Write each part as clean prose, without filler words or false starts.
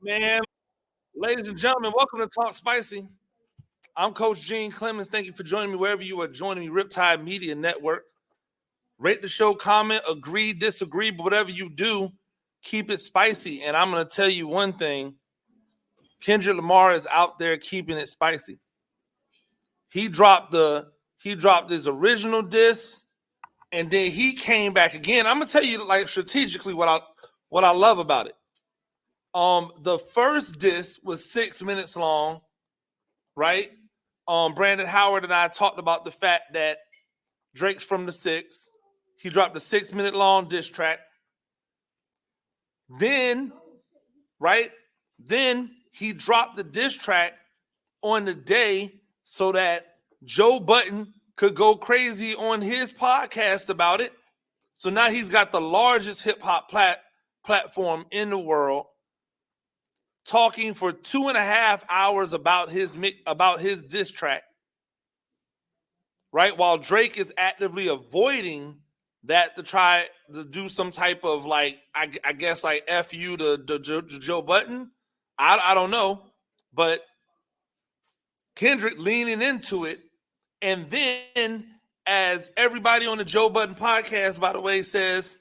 Man, ladies and gentlemen, welcome to Talk Spicy. I'm Coach Gene Clemens. Thank you for joining me wherever you are joining me, Riptide Media Network. Rate the show, comment, agree, disagree, but whatever you do, keep it spicy. And I'm going to tell you one thing. Kendrick Lamar is out there keeping it spicy. He dropped his original diss, and then he came back again. I'm going to tell you like strategically what I love about it. The first diss was 6 minutes long, right? Brandon Howard and I talked about the fact that Drake's from the 6. He dropped a 6-minute long diss track. Then he dropped the diss track on the day so that Joe Budden could go crazy on his podcast about it. So now he's got the largest hip-hop platform in the world, talking for 2.5 hours about his diss track, right? While Drake is actively avoiding that to try to do some type of like, I guess like F you to Joe Budden. I don't know, but Kendrick leaning into it. And then as everybody on the Joe Budden podcast, by the way, says,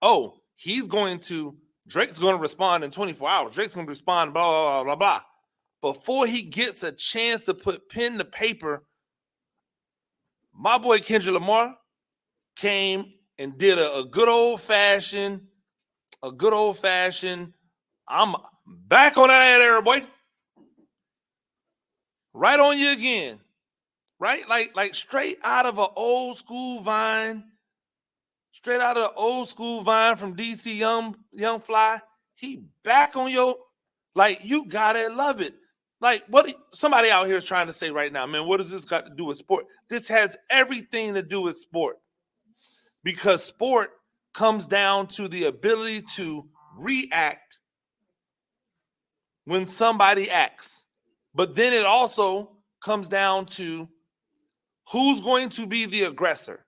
oh, Drake's going to respond in 24 hours. Drake's going to respond, blah, blah, blah, blah, blah. Before he gets a chance to put pen to paper, my boy Kendrick Lamar came and did a good old-fashioned, I'm back on that era, boy. Right on you again. Right? Like straight out of an old school vine. Straight out of the old school vine from DC Young Fly. He back on your, like, you gotta love it. Like, what somebody out here is trying to say right now, man, what does this got to do with sport? This has everything to do with sport. Because sport comes down to the ability to react when somebody acts. But then it also comes down to who's going to be the aggressor.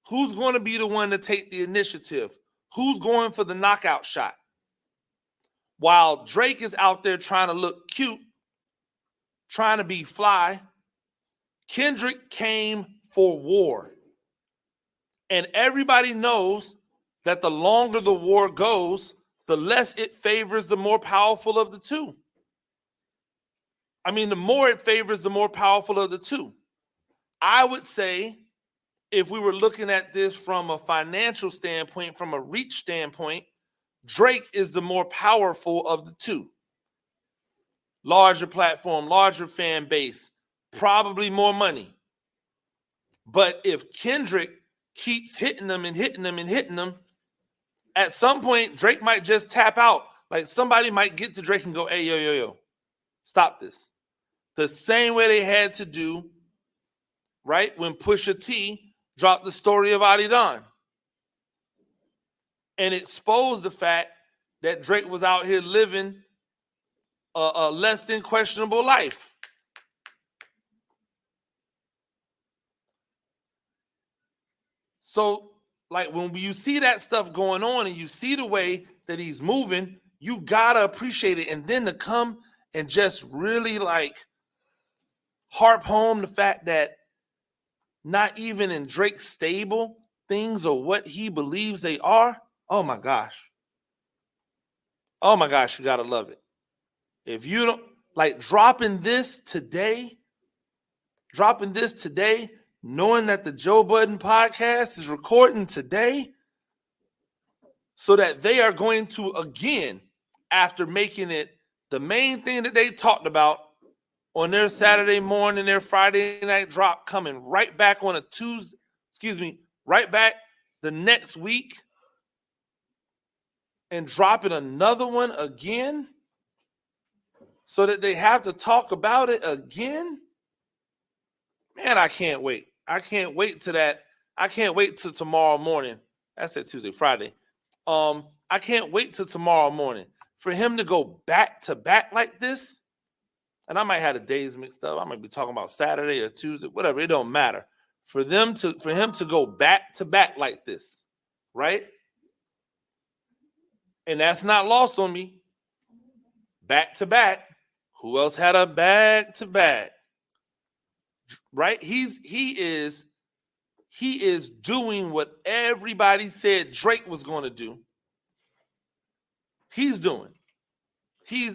Who's going to be the one to take the initiative? Who's going for the knockout shot? While Drake is out there trying to look cute, trying to be fly, Kendrick came for war. And everybody knows that the longer the war goes, the less it favors the more powerful of the two. I mean, the more it favors the more powerful of the two. I would say, if we were looking at this from a financial standpoint, from a reach standpoint, Drake is the more powerful of the two. Larger platform, larger fan base, probably more money. But if Kendrick keeps hitting them and hitting them and hitting them, at some point, Drake might just tap out. Like somebody might get to Drake and go, hey, yo, stop this. The same way they had to do, right, when Pusha T dropped the story of Adidon and exposed the fact that Drake was out here living a less than questionable life. So, like, when you see that stuff going on and you see the way that he's moving, you gotta appreciate it. And then to come and just really like harp home the fact that not even in Drake's stable, things are what he believes they are. Oh my gosh. Oh my gosh, you gotta love it. If you don't like dropping this today, knowing that the Joe Budden podcast is recording today, so that they are going to, again, after making it the main thing that they talked about on their Saturday morning, their Friday night drop, coming right back on a Tuesday, right back the next week and dropping another one again so that they have to talk about it again. Man, I can't wait. I can't wait till tomorrow morning. I said Tuesday, Friday. I can't wait till tomorrow morning for him to go back to back like this. And I might have the days mixed up. I might be talking about Saturday or Tuesday, whatever. It don't matter. For him to go back to back like this, right? And that's not lost on me. back-to-back. Who else had a back-to-back? Right? He is doing what everybody said Drake was going to do. He's doing. And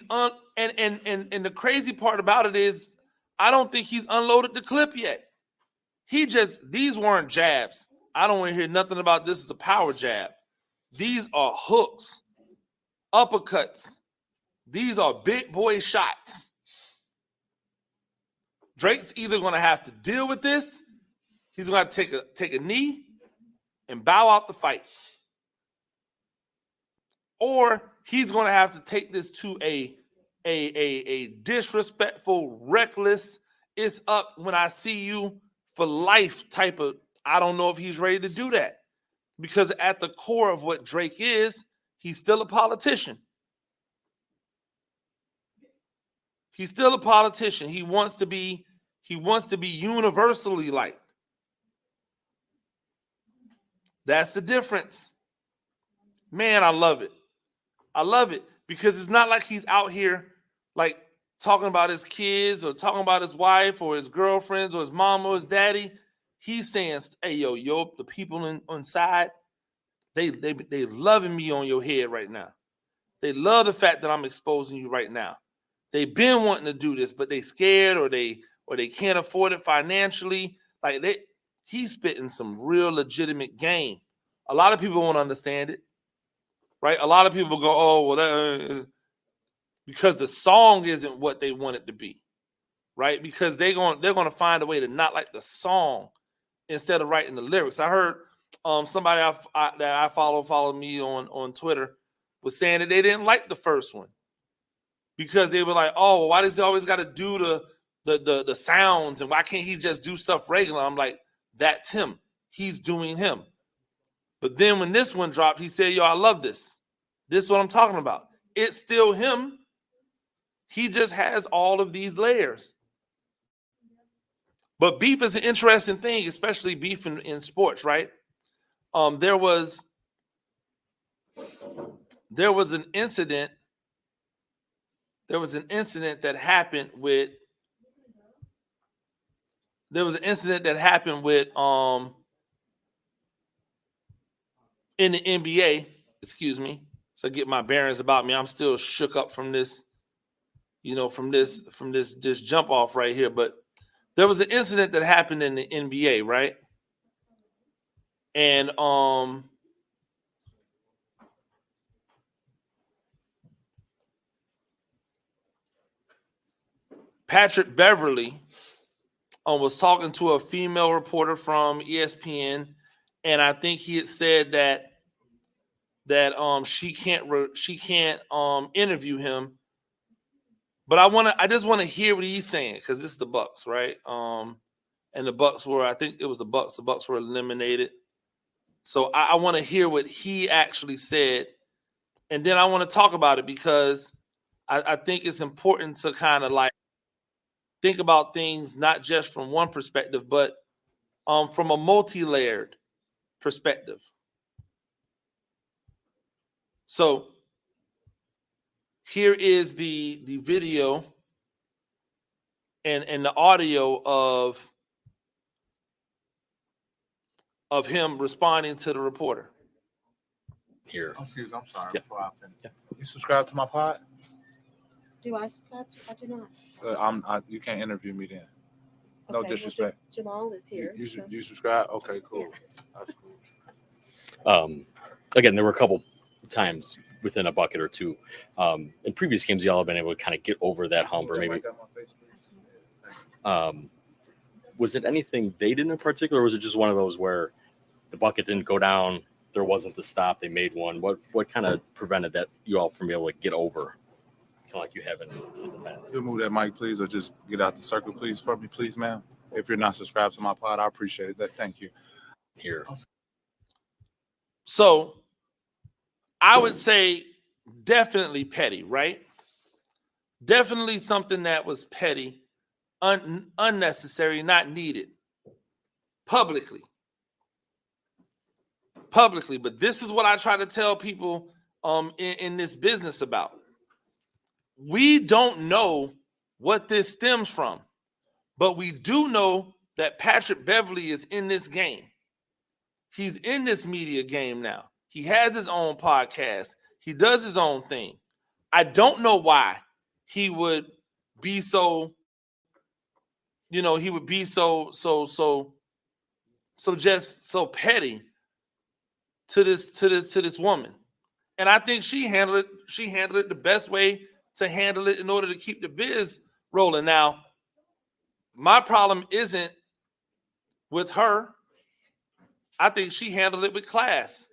the crazy part about it is I don't think he's unloaded the clip yet. These weren't jabs. I don't want to hear nothing about this as a power jab. These are hooks, uppercuts. These are big boy shots. Drake's either going to have to deal with this, he's going to take a knee and bow out the fight, or he's going to have to take this to a disrespectful, reckless, it's up when I see you for life type of. I don't know if he's ready to do that, because at the core of what Drake is, he's still a politician. He's still a politician. He wants to be universally liked. That's the difference. Man, I love it. I love it because it's not like he's out here like talking about his kids or talking about his wife or his girlfriends or his mom or his daddy. He's saying, hey, yo, the people inside, they loving me on your head right now. They love the fact that I'm exposing you right now. They've been wanting to do this, but they scared or they can't afford it financially. He's spitting some real legitimate game. A lot of people won't understand it, right? A lot of people go, oh, well, because the song isn't what they want it to be, right? Because they're going to find a way to not like the song instead of writing the lyrics. I heard somebody that I follow me on Twitter was saying that they didn't like the first one because they were like, oh, why does he always got to do the sounds, and why can't he just do stuff regular? I'm like, that's him. He's doing him. But then when this one dropped, he said, yo, I love this. This is what I'm talking about. It's still him. He just has all of these layers. But beef is an interesting thing, especially beef in sports, right? There was an incident. There was an incident that happened with in the NBA, excuse me. So I get my bearings about me. I'm still shook up from this, from this jump off right here. But there was an incident that happened in the NBA, right? And Patrick Beverly was talking to a female reporter from ESPN, and I think he had said that she can't interview him. But I just want to hear what he's saying, because this is the Bucks, right? And the Bucks I think it was the Bucks. The Bucks were eliminated. So I want to hear what he actually said, and then I want to talk about it, because I think it's important to kind of like think about things not just from one perspective, but from a multi-layered perspective. So here is the video and the audio of him responding to the reporter. Here. Excuse me, I'm sorry. Yeah. Before I finish. Yeah. You subscribe to my pod? Do I subscribe? I do not. So you can't interview me then. No Okay, well, disrespect. Jamal is here. You subscribe? Okay, cool. Yeah. That's cool. Again, there were a couple times within a bucket or two. In previous games, y'all have been able to kind of get over that hump, or maybe. Was it anything they did in particular, or was it just one of those where the bucket didn't go down, there wasn't the stop, they made one? What kind of prevented that you all from being able to get over, kind of like you have in the past? You move that mic, please, or just get out the circle, please, for me, please, ma'am. If you're not subscribed to my pod, I appreciate it. Thank you. Here. So I would say definitely petty, right? Definitely something that was petty, unnecessary, not needed publicly. But this is what I try to tell people in this business about. We don't know what this stems from, but we do know that Patrick Beverly is in this game. He's in this media game now. He has his own podcast. He does his own thing. I don't know why he would be so, he would be so just so petty to this woman. And I think she handled it the best way to handle it in order to keep the biz rolling. Now, my problem isn't with her. I think she handled it with class.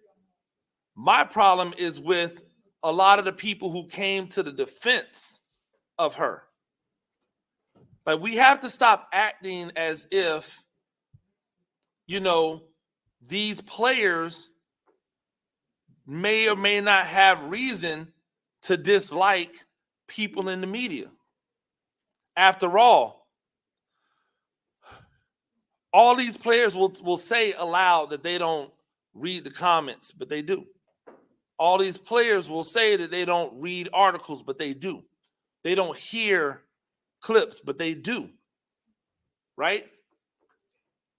My problem is with a lot of the people who came to the defense of her. Like, we have to stop acting as if, these players may or may not have reason to dislike people in the media. After all these players will say aloud that they don't read the comments, but they do. All these players will say that they don't read articles, but they do. They don't hear clips, but they do. Right?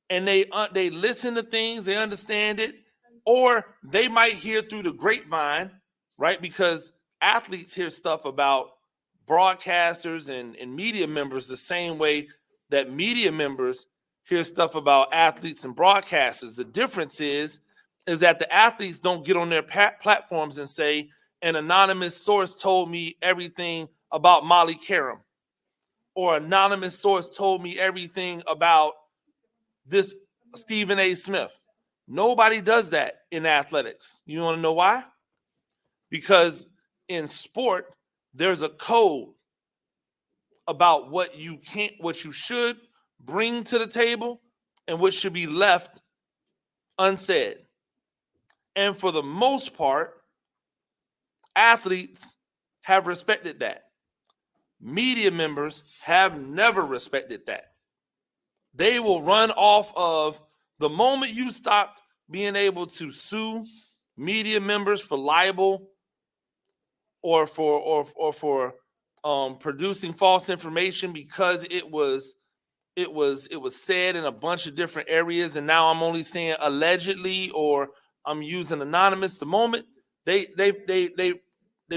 And they listen to things, they understand it, or they might hear through the grapevine, right? Because athletes hear stuff about broadcasters and media members the same way that media members hear stuff about athletes and broadcasters. The difference is that the athletes don't get on their platforms and say, an anonymous source told me everything about Molly Karam, or anonymous source told me everything about this Stephen A. Smith. Nobody does that in athletics. You want to know why? Because in sport, there's a code about what you should bring to the table and what should be left unsaid. And for the most part, athletes have respected that. Media members have never respected that. They will run off of the moment you stop being able to sue media members for libel or for producing false information because it was said in a bunch of different areas, and now I'm only saying allegedly or I'm using anonymous. The moment they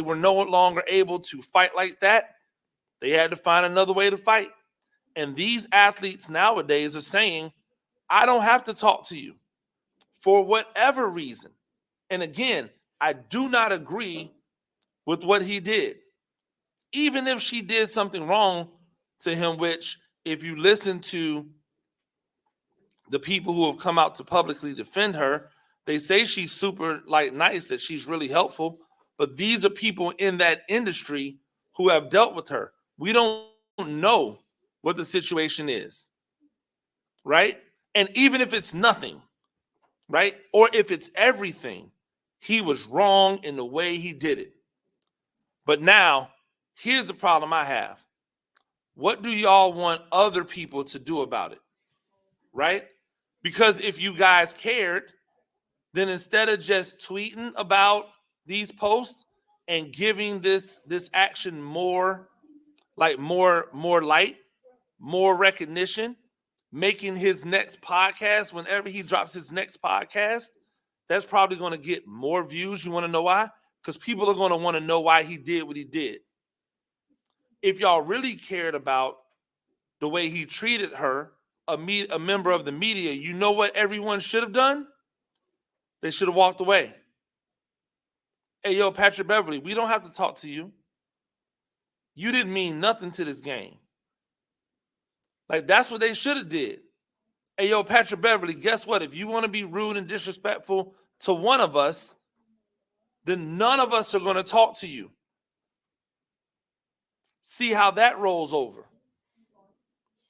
were no longer able to fight like that, they had to find another way to fight. And these athletes nowadays are saying, I don't have to talk to you for whatever reason. And again, I do not agree with what he did. Even if she did something wrong to him, which if you listen to the people who have come out to publicly defend her, they say she's super nice, that she's really helpful. But these are people in that industry who have dealt with her. We don't know what the situation is, right? And even if it's nothing, right? Or if it's everything, he was wrong in the way he did it. But now, here's the problem I have. What do y'all want other people to do about it, right? Because if you guys cared, then instead of just tweeting about these posts and giving this action more light, more recognition, making his next podcast, whenever he drops his next podcast, that's probably going to get more views. You want to know why? Because people are going to want to know why he did what he did. If y'all really cared about the way he treated her, a member of the media, you know what everyone should have done? They should have walked away. Hey, yo, Patrick Beverly, we don't have to talk to you. You didn't mean nothing to this game. That's what they should have did. Hey, yo, Patrick Beverly, guess what? If you want to be rude and disrespectful to one of us, then none of us are going to talk to you. See how that rolls over,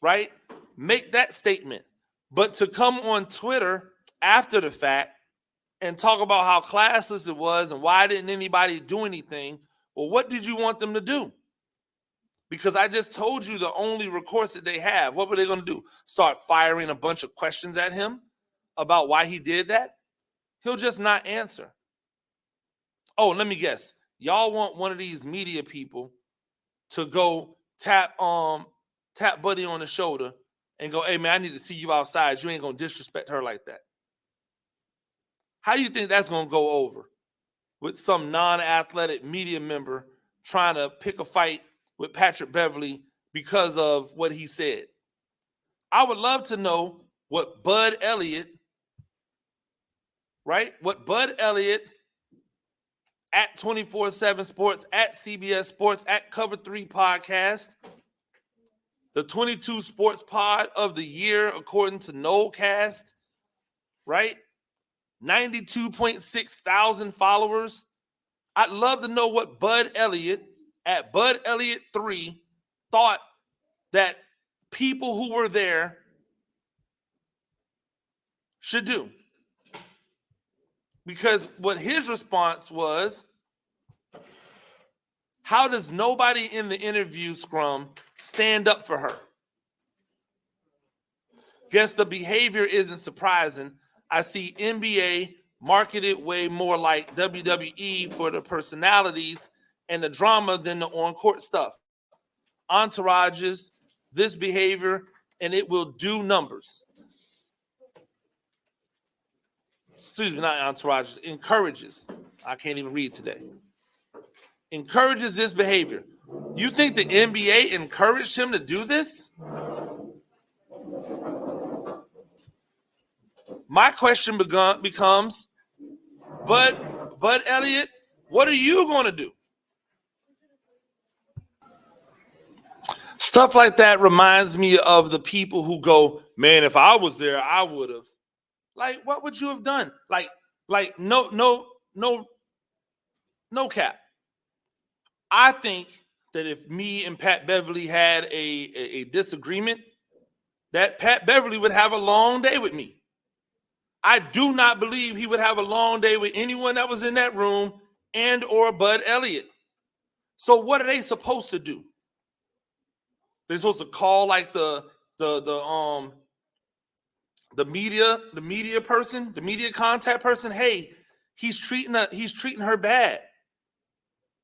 right? Make that statement. But to come on Twitter after the fact and talk about how classless it was and why didn't anybody do anything, well, what did you want them to do? Because I just told you the only recourse that they have. What were they going to do? Start firing a bunch of questions at him about why he did that? He'll just not answer. Oh, let me guess. Y'all want one of these media people to go tap Buddy on the shoulder and go, hey man, I need to see you outside. You ain't gonna disrespect her like that. How do you think that's gonna go over with some non-athletic media member trying to pick a fight with Patrick Beverly because of what he said? I would love to know what Bud Elliott, right? What Bud Elliott at 24/7 Sports, at CBS Sports, at Cover 3 Podcast, the 22 Sports Pod of the year, according to Nolecast, right? 92.6 thousand followers. I'd love to know what Bud Elliott at Bud Elliott 3 thought that people who were there should do. Because what his response was, how does nobody in the interview scrum stand up for her? Guess the behavior isn't surprising. I see NBA marketed way more like WWE for the personalities and the drama than the on-court stuff. Entourages, this behavior, and it will do numbers. Excuse me, not entourages, encourages. I can't even read today. Encourages this behavior. You think the NBA encouraged him to do this? My question becomes, Bud Elliott, what are you going to do? Stuff like that reminds me of the people who go, man, if I was there, I would have. Like, what would you have done? Like no cap. I think that if me and Pat Beverly had a disagreement, that Pat Beverly would have a long day with me. I do not believe he would have a long day with anyone that was in that room and or Bud Elliott. So what are they supposed to do? They're supposed to call like the media person, the media contact person. Hey, he's treating her bad.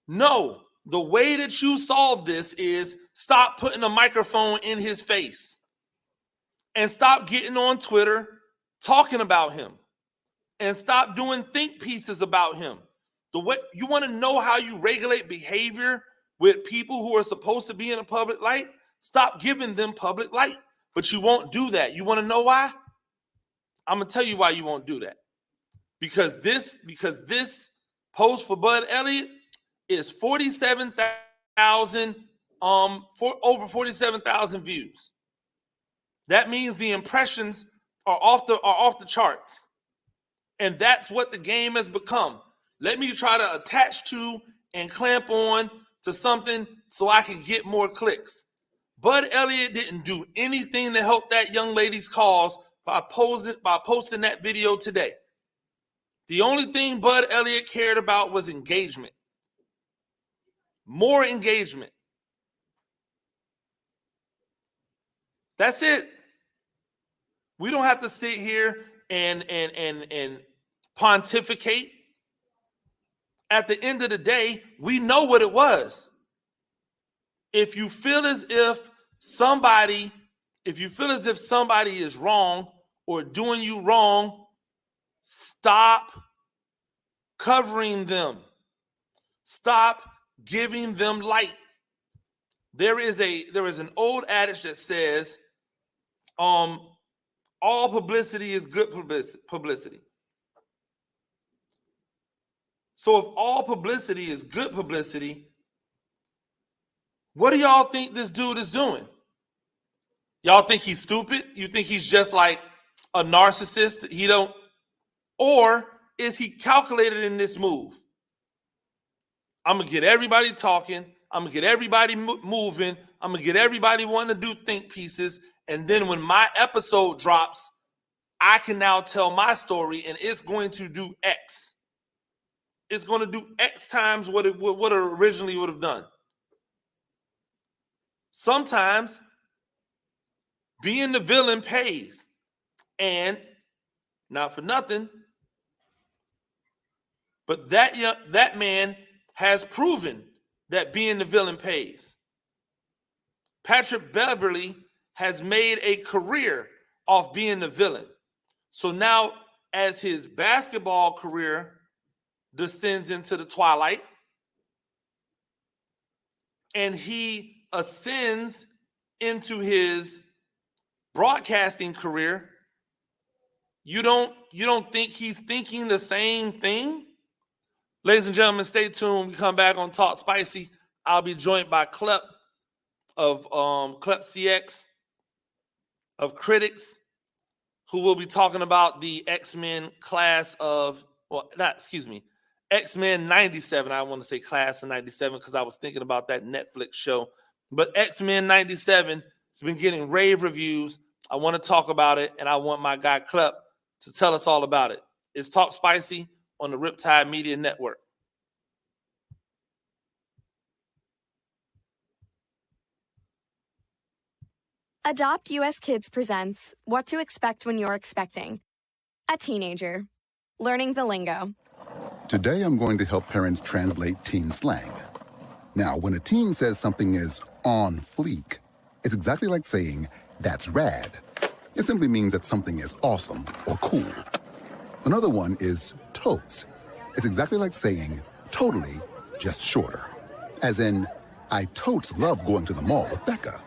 No, the way that you solve this is stop putting a microphone in his face and stop getting on Twitter talking about him and stop doing think pieces about him. The way you want to know how you regulate behavior with people who are supposed to be in a public light, stop giving them public light. But you won't do that. You want to know why? I'm gonna tell you why you won't do that. Because this post for Bud Elliott is 47,000 over 47,000 views. That means the impressions are off the charts. And that's what the game has become. Let me try to attach to and clamp on to something so I can get more clicks. Bud Elliott didn't do anything to help that young lady's cause by posting that video today. The only thing Bud Elliott cared about was engagement. More engagement. That's it. We don't have to sit here and pontificate. At the end of the day, we know what it was. If you feel as if somebody is wrong or doing you wrong, stop covering them. Stop giving them light. There is an old adage that says, all publicity is good publicity. So if all publicity is good publicity, what do y'all think this dude is doing? Y'all think he's stupid? You think he's just like a narcissist? Or is he calculated in this move? I'm going to get everybody talking. I'm going to get everybody moving. I'm going to get everybody wanting to do think pieces. And then when my episode drops, I can now tell my story and it's going to do X. It's going to do X times what it originally would have done. Sometimes being the villain pays. And not for nothing, but that man has proven that being the villain pays. Patrick Beverly has made a career off being the villain. So now, as his basketball career descends into the twilight and he ascends into his broadcasting career, you don't think he's thinking the same thing? Ladies and gentlemen, stay tuned. We come back on Talk Spicy. I'll be joined by Klep of Klep CX of Critix, who will be talking about the X-Men class of, X-Men 97. I want to say class of 97 because I was thinking about that Netflix show. But X-Men 97 has been getting rave reviews. I want to talk about it, and I want my guy Klep to tell us all about it. It's Talk Spicy on the Riptide Media Network. Adopt US Kids presents What to Expect When You're Expecting. A teenager. Learning the lingo. Today I'm going to help parents translate teen slang. Now, when a teen says something is on fleek, it's exactly like saying, that's rad. It simply means that something is awesome or cool. Another one is totes. It's exactly like saying, totally, just shorter. As in, I totes love going to the mall with Becca.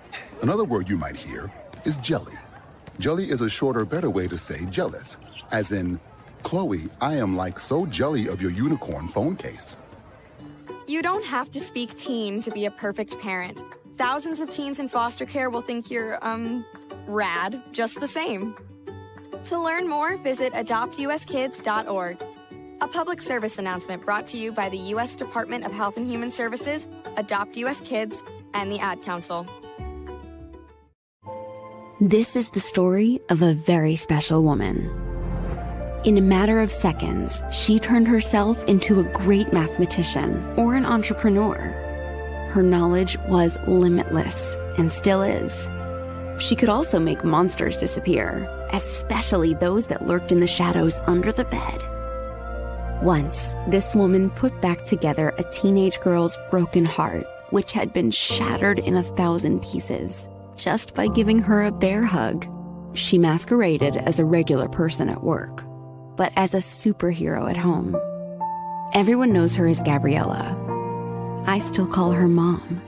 Another word you might hear is jelly. Jelly is a shorter, better way to say jealous. As in, Chloe, I am like so jelly of your unicorn phone case. You don't have to speak teen to be a perfect parent. Thousands of teens in foster care will think you're, rad just the same. To learn more, visit adoptuskids.org. A public service announcement brought to you by the U.S. Department of Health and Human Services, Adopt U.S. Kids, and the Ad Council. This is the story of a very special woman. In a matter of seconds, she turned herself into a great mathematician or an entrepreneur. Her knowledge was limitless and still is. She could also make monsters disappear, especially those that lurked in the shadows under the bed. Once, this woman put back together a teenage girl's broken heart, which had been shattered in 1,000 pieces, just by giving her a bear hug. She masqueraded as a regular person at work, but as a superhero at home. Everyone knows her as Gabriella. I still call her Mom.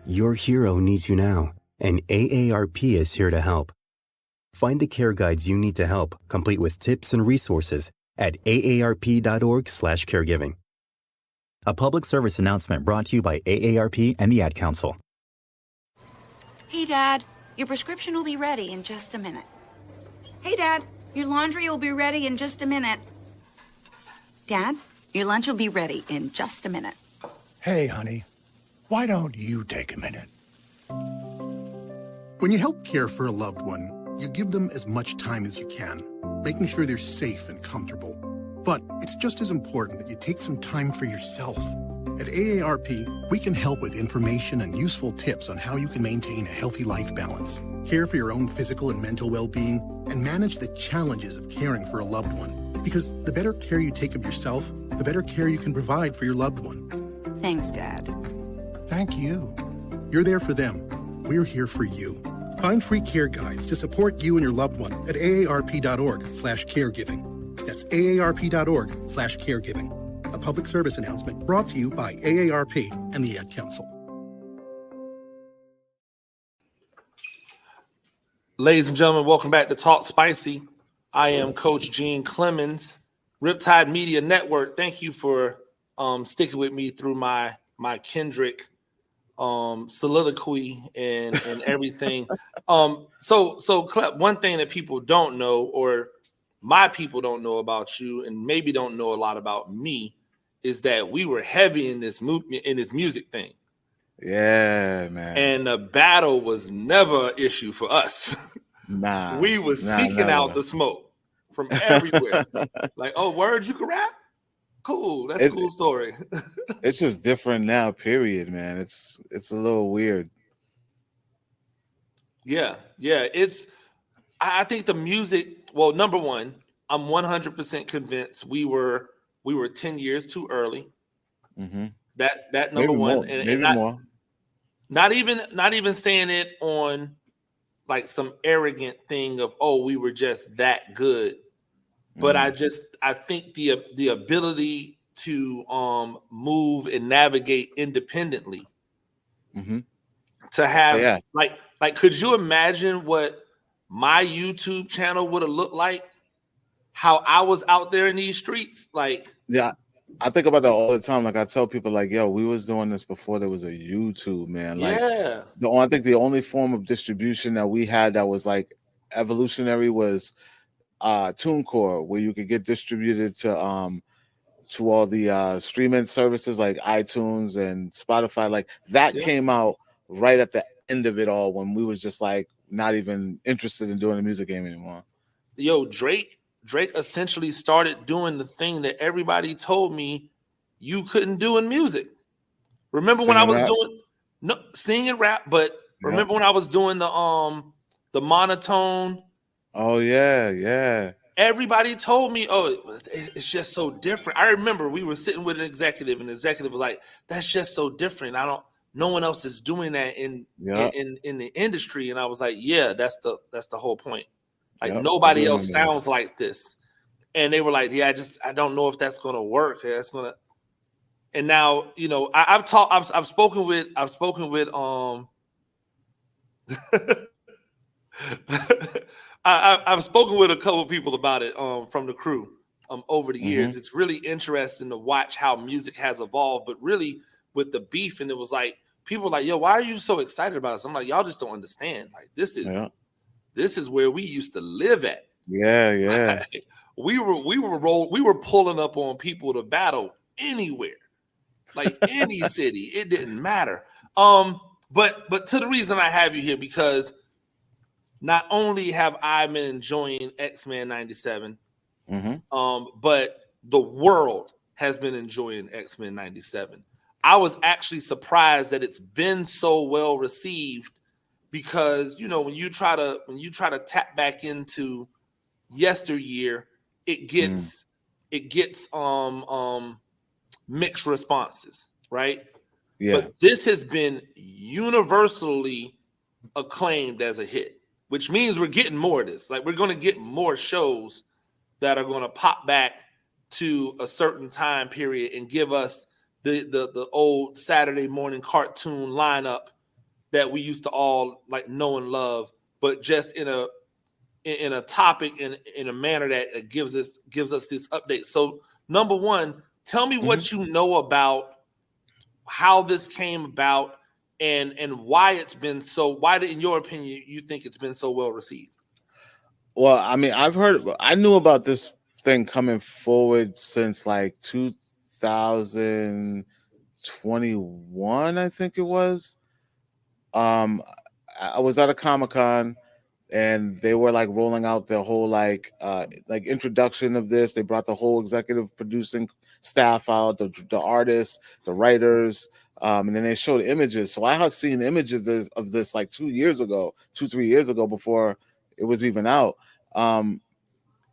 Your hero needs you now, and AARP is here to help. Find the care guides you need to help, complete with tips and resources at aarp.org/caregiving. A public service announcement brought to you by AARP and the Ad Council. Hey, Dad, your prescription will be ready in just a minute. Hey, Dad, your laundry will be ready in just a minute. Dad, your lunch will be ready in just a minute. Hey, honey, why don't you take a minute? When you help care for a loved one, you give them as much time as you can, making sure they're safe and comfortable. But it's just as important that you take some time for yourself. At AARP, we can help with information and useful tips on how you can maintain a healthy life balance, care for your own physical and mental well-being, and manage the challenges of caring for a loved one. Because the better care you take of yourself, the better care you can provide for your loved one. Thanks, Dad. Thank you. You're there for them. We're here for you. Find free care guides to support you and your loved one at aarp.org/caregiving. That's aarp.org/caregiving. A public service announcement brought to you by AARP and the Ad Council. Ladies and gentlemen, welcome back to Talk Spicy. I am Coach Gene Clemens, Riptide Media Network. Thank you for sticking with me through my Kendrick soliloquy and everything. So Klep, one thing that people don't know, or my people don't know about you, and maybe don't know a lot about me, is that we were heavy in this music thing. Yeah, man. And the battle was never an issue for us. Nah. We were seeking out the smoke from everywhere. Like, oh, word, you can rap? Cool. That's a cool story. It's just different now, period, man. It's a little weird. Yeah. I think the music, well, number one, I'm 100% convinced we were 10 years too early. Mm-hmm. That number Maybe one, more. and Maybe more. not even saying it on like some arrogant thing of, oh, we were just that good, but I think the ability to move and navigate independently, to have like could you imagine what my YouTube channel would have looked like, how I was out there in these streets? Like, yeah, I think about that all the time. Like I tell people, like, yo, we was doing this before there was a YouTube, man. Like, yeah, I think the only form of distribution that we had that was like evolutionary was TuneCore, where you could get distributed to all the streaming services like iTunes and Spotify. Like that came out right at the end of it all, when we was just like not even interested in doing the music game anymore. Yo, Drake essentially started doing the thing that everybody told me you couldn't do in music. Remember when I was doing singing rap, but remember when I was doing the monotone? Oh yeah. Everybody told me, oh, it's just so different. I remember we were sitting with an executive, and the executive was like, that's just so different. No one else is doing that in the industry. And I was like, yeah, that's the whole point. Like nobody else sounds like this. And they were like, yeah, I don't know if that's gonna work. And now, you know, I've spoken with I've spoken with a couple of people about it from the crew over the years. It's really interesting to watch how music has evolved, but really with the beef, and it was like people were like, yo, why are you so excited about this? I'm like, y'all just don't understand. Like this is where we used to live at. Yeah. Like, we were pulling up on people to battle anywhere, like any city. It didn't matter. But to the reason I have you here, because not only have I been enjoying X-Men 97, but the world has been enjoying X-Men 97. I was actually surprised that it's been so well received, because you know when you try to tap back into yesteryear, it gets mixed responses, right? Yeah. But this has been universally acclaimed as a hit, which means we're getting more of this. Like we're going to get more shows that are going to pop back to a certain time period and give us the old Saturday morning cartoon lineup that we used to all like know and love, but just in a topic in a manner that gives us this update. So number one, tell me what you know about how this came about and why it's been so, in your opinion, you think it's been so well received. Well, I mean, I knew about this thing coming forward since like 2021, I think it was. I was at a Comic-Con and they were like rolling out the whole like introduction of this. They brought the whole executive producing staff out, the artists, the writers, and then they showed images. So I had seen images of this like 3 years ago before it was even out. And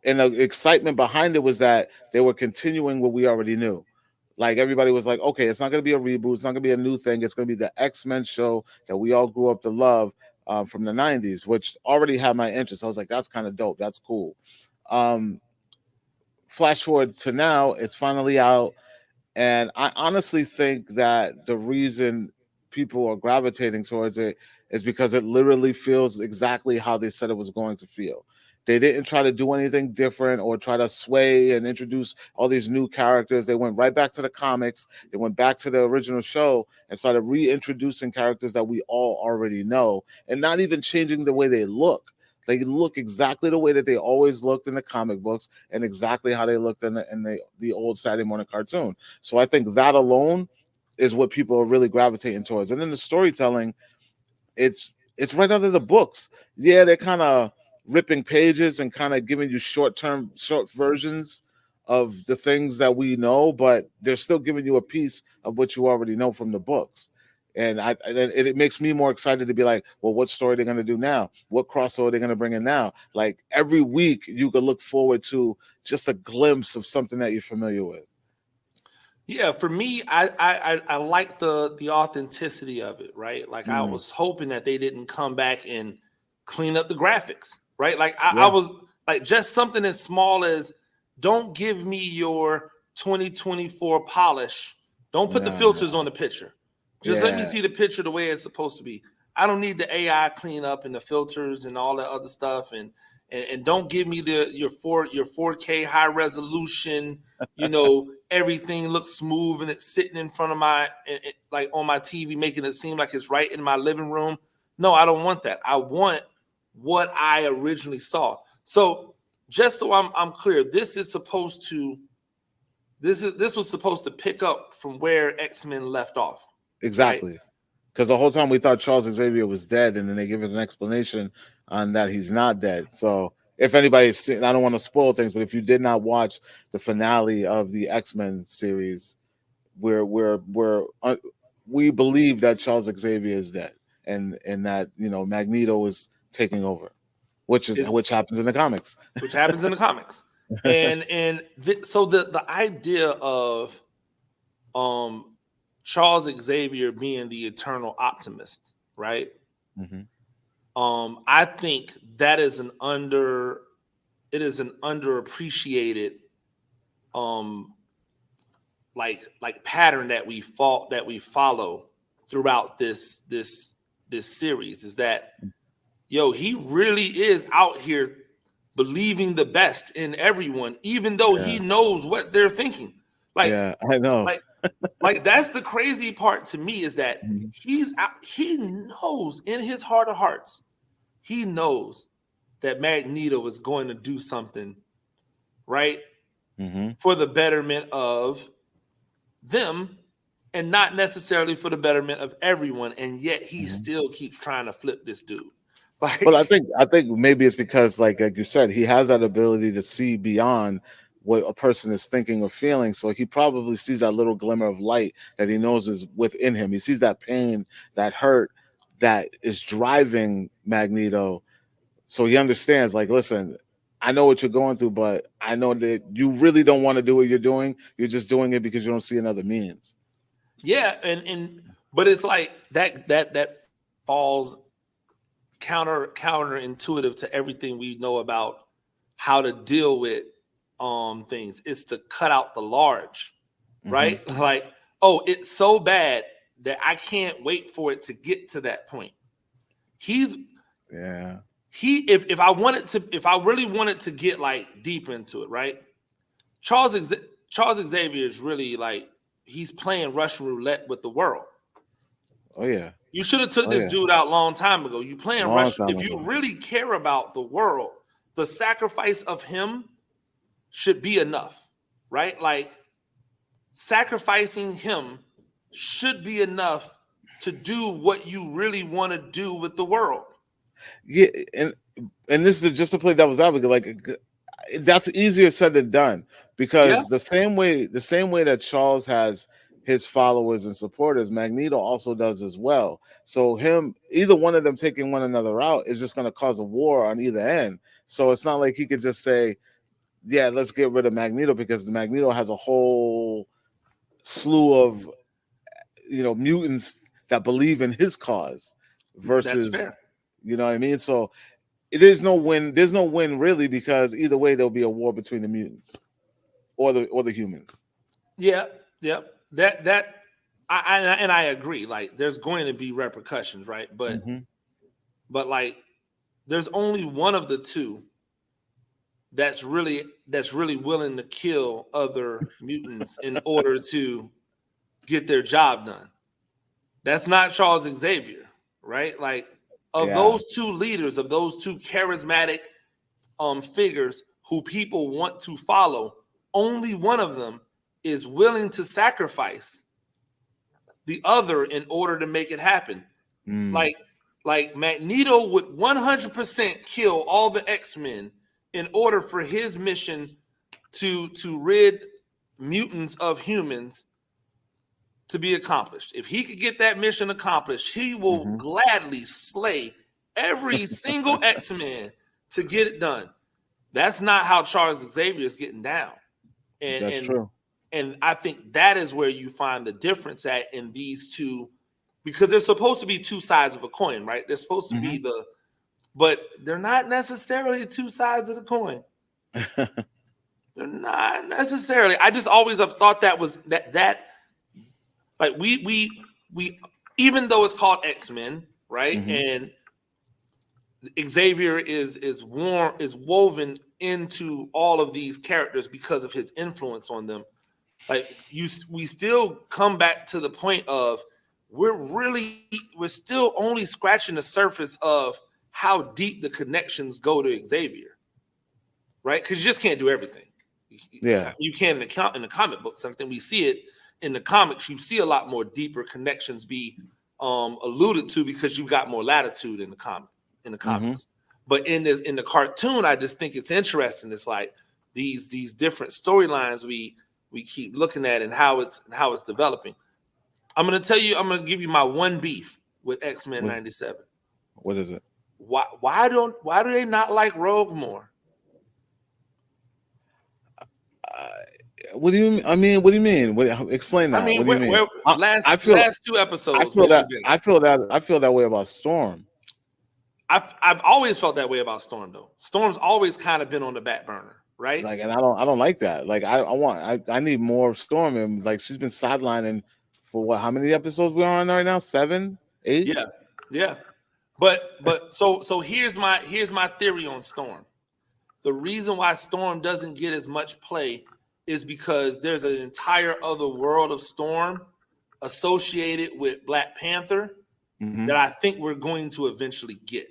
the excitement behind it was that they were continuing what we already knew. Like everybody was like, okay, it's not going to be a reboot. It's not going to be a new thing. It's going to be the X-Men show that we all grew up to love from the 90s, which already had my interest. I was like, that's kind of dope. That's cool. Flash forward to now, it's finally out. And I honestly think that the reason people are gravitating towards it is because it literally feels exactly how they said it was going to feel. They didn't try to do anything different or try to sway and introduce all these new characters. They went right back to the comics. They went back to the original show and started reintroducing characters that we all already know, and not even changing the way they look. They look exactly the way that they always looked in the comic books and exactly how they looked in the old Saturday morning cartoon. So I think that alone is what people are really gravitating towards. And then the storytelling, it's right out of the books. Yeah, they're kind of ripping pages and kind of giving you short versions of the things that we know, but they're still giving you a piece of what you already know from the books. And it makes me more excited to be like, well, what story they're going to do now? What crossover they're going to bring in now? Like every week you could look forward to just a glimpse of something that you're familiar with. Yeah, for me, I like the authenticity of it, right? Like I was hoping that they didn't come back and clean up the graphics, right? Like I was like just something as small as don't give me your 2024 polish. Don't put the filters on the picture. Just let me see the picture the way it's supposed to be. I don't need the AI clean up and the filters and all that other stuff, and don't give me your 4K high resolution. Everything looks smooth and it's sitting in front of like on my TV, making it seem like it's right in my living room. No, I don't want that. I want what I originally saw. So just so I'm clear, this was supposed to pick up from where X-Men left off. Exactly. Right? Because the whole time we thought Charles Xavier was dead, and then they give us an explanation on that he's not dead. So if anybody's seen, I don't want to spoil things, but if you did not watch the finale of the X-Men series, we believe that Charles Xavier is dead, and that Magneto is taking over, which happens in the comics. Which happens in the comics. So the idea of Charles Xavier being the eternal optimist, right? Mm-hmm. I think that is an underappreciated like pattern that we follow throughout this series, is that he really is out here believing the best in everyone, even though he knows what they're thinking. Like, I know. Like that's the crazy part to me, is that he knows in his heart of hearts, he knows that Magneto is going to do something, right? For the betterment of them and not necessarily for the betterment of everyone. And yet he still keeps trying to flip this dude. Well, I think maybe it's because, like you said, he has that ability to see beyond what a person is thinking or feeling. So he probably sees that little glimmer of light that he knows is within him. He sees that pain, that hurt that is driving Magneto. So he understands, like, listen, I know what you're going through, but I know that you really don't want to do what you're doing. You're just doing it because you don't see another means. Yeah, but it's like that falls counterintuitive to everything we know about how to deal with things. Is to cut out the large, right? Like, oh, it's so bad that I can't wait for it to get to that point. If I really wanted to get like deep into it, right? Charles Xavier is really like, he's playing Russian roulette with the world. Oh yeah. You should have took this dude out a long time ago. You playing Russian. If you really care about the world, the sacrifice of him should be enough, right? Like, sacrificing him should be enough to do what you really want to do with the world. Yeah, and this is just to play devil's advocate. Like, that's easier said than done, because the same way that Charles has his followers and supporters, Magneto also does as well. So either one of them taking one another out is just going to cause a war on either end. So it's not like he could just say, yeah, let's get rid of Magneto, because the Magneto has a whole slew of mutants that believe in his cause versus, you know what I mean? So there's no win really, because either way there'll be a war between the mutants or the humans. Yeah. I agree. Like, there's going to be repercussions, right? But like, there's only one of the two that's really willing to kill other mutants in order to get their job done. That's not Charles Xavier, right? Like, those two leaders, of those two charismatic figures who people want to follow, only one of them is willing to sacrifice the other in order to make it happen. Like Magneto would 100% kill all the X-Men in order for his mission to rid mutants of humans to be accomplished. If he could get that mission accomplished, he will gladly slay every single X-Men to get it done. That's not how Charles Xavier is getting down. That's true. And I think that is where you find the difference at in these two, because they're supposed to be two sides of a coin, right? They're supposed to be but they're not necessarily two sides of the coin. They're not necessarily. I just always have thought that was that like we even though it's called X-Men, right? And Xavier is woven into all of these characters because of his influence on them. Like we still come back to the point of we're still only scratching the surface of how deep the connections go to Xavier, right? Because you just can't do everything. Yeah, you can in the comic book. Something we see it in the comics. You see a lot more deeper connections be alluded to because you've got more latitude in the comics. But in the cartoon, I just think it's interesting. It's like these different storylines we keep looking at and how it's developing. I'm gonna give you my one beef with X-Men 97. What is it? Why do they not like Rogue more? What do you mean? I mean, what do you mean? Explain that. I mean, what do you mean? last two episodes. I feel that way about Storm. I've always felt that way about Storm though. Storm's always kind of been on the back burner, right? Like, and I don't like that. Like, I need more of Storm, and like she's been sidelining for what? How many episodes we're on right now? 7, 8? Yeah. But so here's my theory on Storm. The reason why Storm doesn't get as much play is because there's an entire other world of Storm associated with Black Panther that I think we're going to eventually get.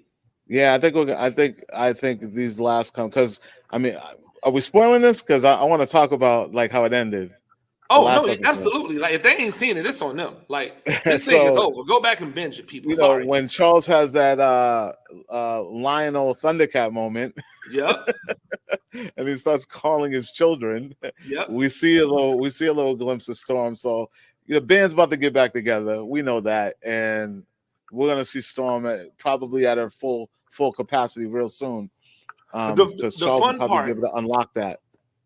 Yeah, I think these last come because I mean, are we spoiling this? Because I want to talk about like how it ended. Oh no, absolutely! Like if they ain't seen it, it's on them. Like this thing is over. Go back and binge it, people. You know, when Charles has that Lionel Thundercat moment, and he starts calling his children, we see a little glimpse of Storm. So the band's about to get back together. We know that, and we're gonna see Storm probably at her full capacity real soon. Because Charles will probably be able to unlock that.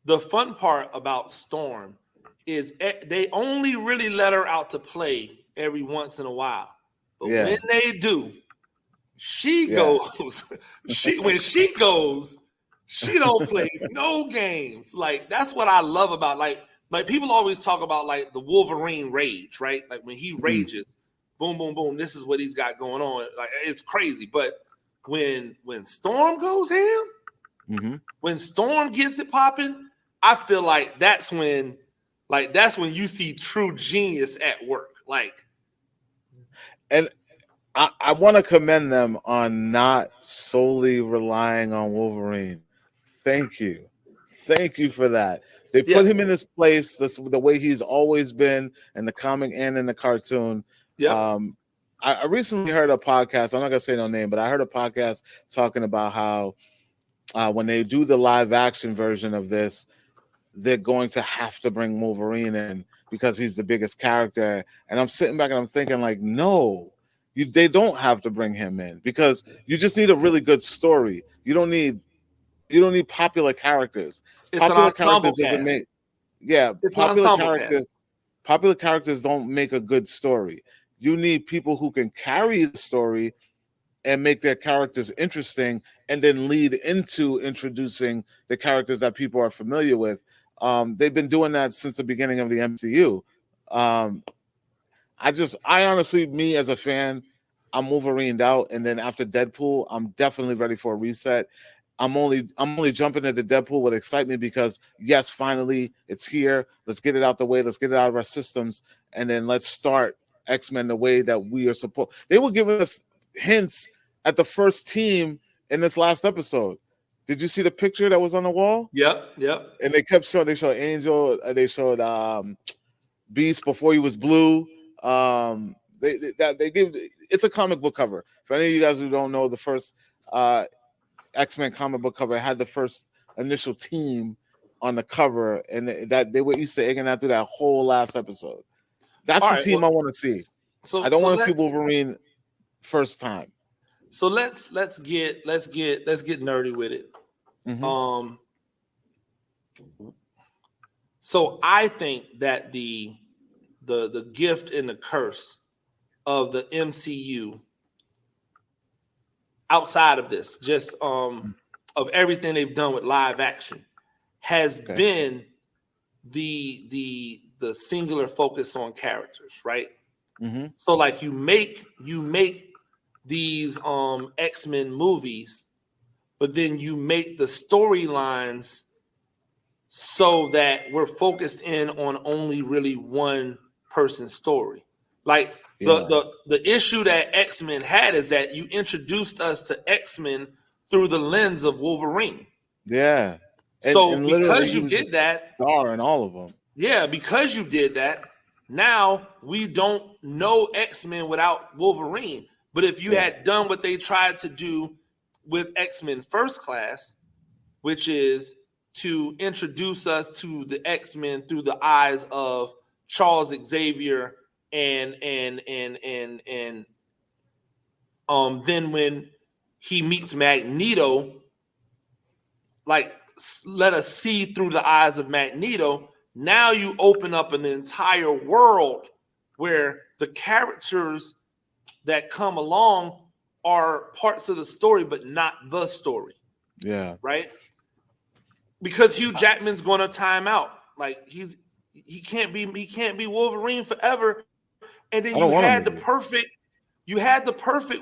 The fun part about Storm is they only really let her out to play every once in a while. But when they do, she goes. When she goes, she don't play no games. Like that's what I love about like people always talk about like the Wolverine rage, right? Like when he rages, boom, boom, boom. This is what he's got going on. Like it's crazy. But when Storm goes ham, when Storm gets it popping, I feel like that's when you see true genius at work. Like, and I want to commend them on not solely relying on Wolverine. Thank you for that. They put him in this place, the way he's always been in the comic and in the cartoon. I recently heard a podcast. I'm not gonna say no name, but I heard a podcast talking about how when they do the live action version of this, they're going to have to bring Wolverine in because he's the biggest character. And I'm sitting back and I'm thinking like, no, they don't have to bring him in because you just need a really good story. You don't need popular characters. It's an ensemble cast. Popular characters don't make a good story. You need people who can carry the story and make their characters interesting and then lead into introducing the characters that people are familiar with. They've been doing that since the beginning of the MCU. I honestly, me as a fan, I'm Wolverined out. And then after Deadpool, I'm definitely ready for a reset. I'm only jumping into Deadpool with excitement because yes, finally it's here. Let's get it out the way. Let's get it out of our systems. And then let's start X-Men the way that we are supposed. They were giving us hints at the first team in this last episode. Did you see the picture that was on the wall? Yep. And they kept showing. They showed Angel. They showed Beast before he was blue. They give. It's a comic book cover. For any of you guys who don't know, the first X-Men comic book cover had the first initial team on the cover, and that they were Easter egging that through that whole last episode. That's the team I want to see. I don't want to see Wolverine first time. So let's get nerdy with it. So I think that the gift and the curse of the MCU outside of this, just of everything they've done with live action, has been the singular focus on characters, right? Mm-hmm. So like you make these X-Men movies, but then you make the storylines so that we're focused in on only really one person's story. Like the issue that X-Men had is that you introduced us to X-Men through the lens of Wolverine. Yeah. So and because he you was did that, star in all of them. yeah, because you did that, now we don't know X-Men without Wolverine. But if you had done what they tried to do with X-Men First Class, which is to introduce us to the X-Men through the eyes of Charles Xavier and then when he meets Magneto, like let us see through the eyes of Magneto. Now you open up an entire world where the characters that come along are parts of the story, but not the story. Yeah. Right? Because Hugh Jackman's going to time out. Like he can't be Wolverine forever. And then you had the perfect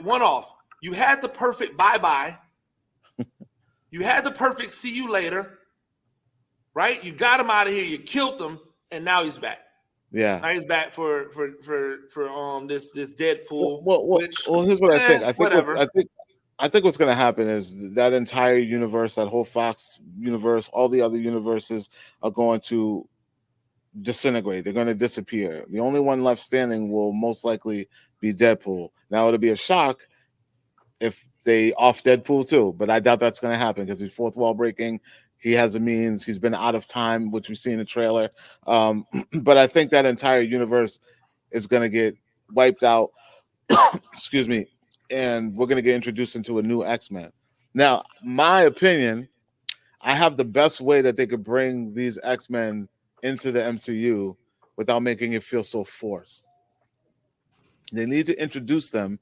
one-off. You had the perfect bye-bye. You had the perfect see you later. Right? You got him out of here, you killed him, and now he's back. Yeah. Now he's back for this Deadpool. Well, here's what I think. I think what's going to happen is that entire universe, that whole Fox universe, all the other universes are going to disintegrate. They're going to disappear. The only one left standing will most likely be Deadpool. Now, it'll be a shock if they off Deadpool too, but I doubt that's going to happen because he's fourth wall breaking. He has a means. He's been out of time, which we see in the trailer. But I think that entire universe is going to get wiped out. Excuse me. And we're going to get introduced into a new X-Men. Now, my opinion, I have the best way that they could bring these X-Men into the MCU without making it feel so forced. They need to introduce them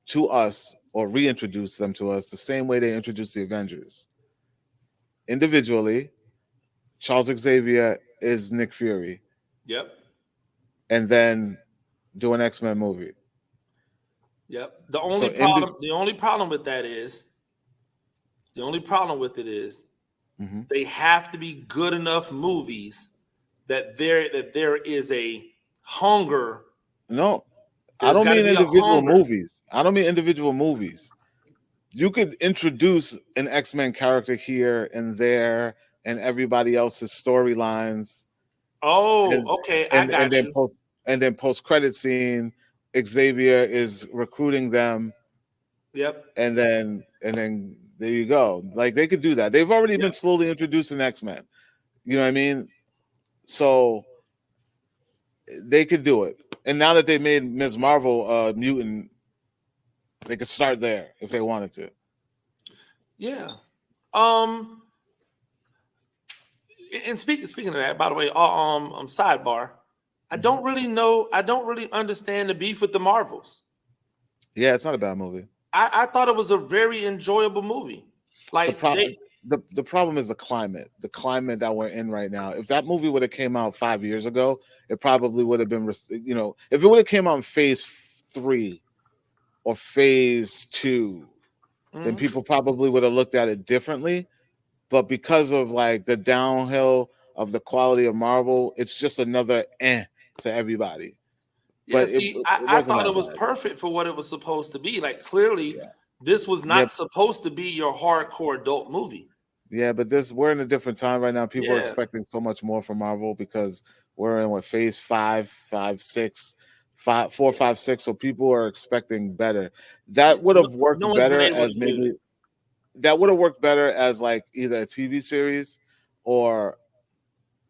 to us or reintroduce them to us the same way they introduced the Avengers. Individually, Charles Xavier is Nick Fury. Yep. And then do an X-Men movie. Yep. The only problem with it is they have to be good enough movies that there is a hunger. No, I don't mean individual movies. I don't mean individual movies. You could introduce an X-Men character here and there and everybody else's storylines. Oh, okay. I got you. And then post-credit scene, Xavier is recruiting them. Yep. And then there you go. Like they could do that. They've already been slowly introducing X-Men. You know what I mean? So they could do it. And now that they made Ms. Marvel a mutant, they could start there if they wanted to. Yeah. And speaking of that, by the way, sidebar, I don't really understand the beef with the Marvels. Yeah, it's not a bad movie. I thought it was a very enjoyable movie. Like the problem is the climate that we're in right now. If that movie would have came out 5 years ago, it probably would have been, if it would have came out in phase 3 or phase 2, then people probably would have looked at it differently. But because of like the downhill of the quality of Marvel, it's just another to everybody. Yeah, but I thought it was perfect for what it was supposed to be. Like clearly, this was not supposed to be your hardcore adult movie. Yeah, but we're in a different time right now. People are expecting so much more from Marvel because we're in phase 4, 5, 6. So people are expecting better. That would have worked better as maybe that would have worked better as like either a TV series or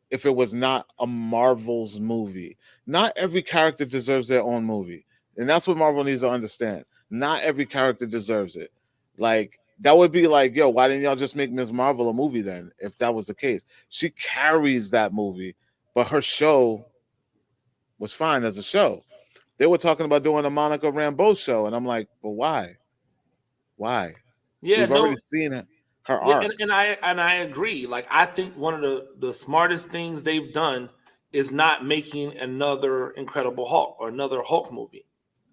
if it was not a Marvel's movie. Not every character deserves their own movie. And that's what Marvel needs to understand. Not every character deserves it. Like, that would be like, why didn't y'all just make Ms. Marvel a movie then, if that was the case? She carries that movie but her show was fine as a show. They were talking about doing a Monica Rambeau show, and I'm like, but why? Why? Yeah, We've no, already seen her yeah, arc. and I agree. Like I think one of the smartest things they've done is not making another Incredible Hulk or another Hulk movie.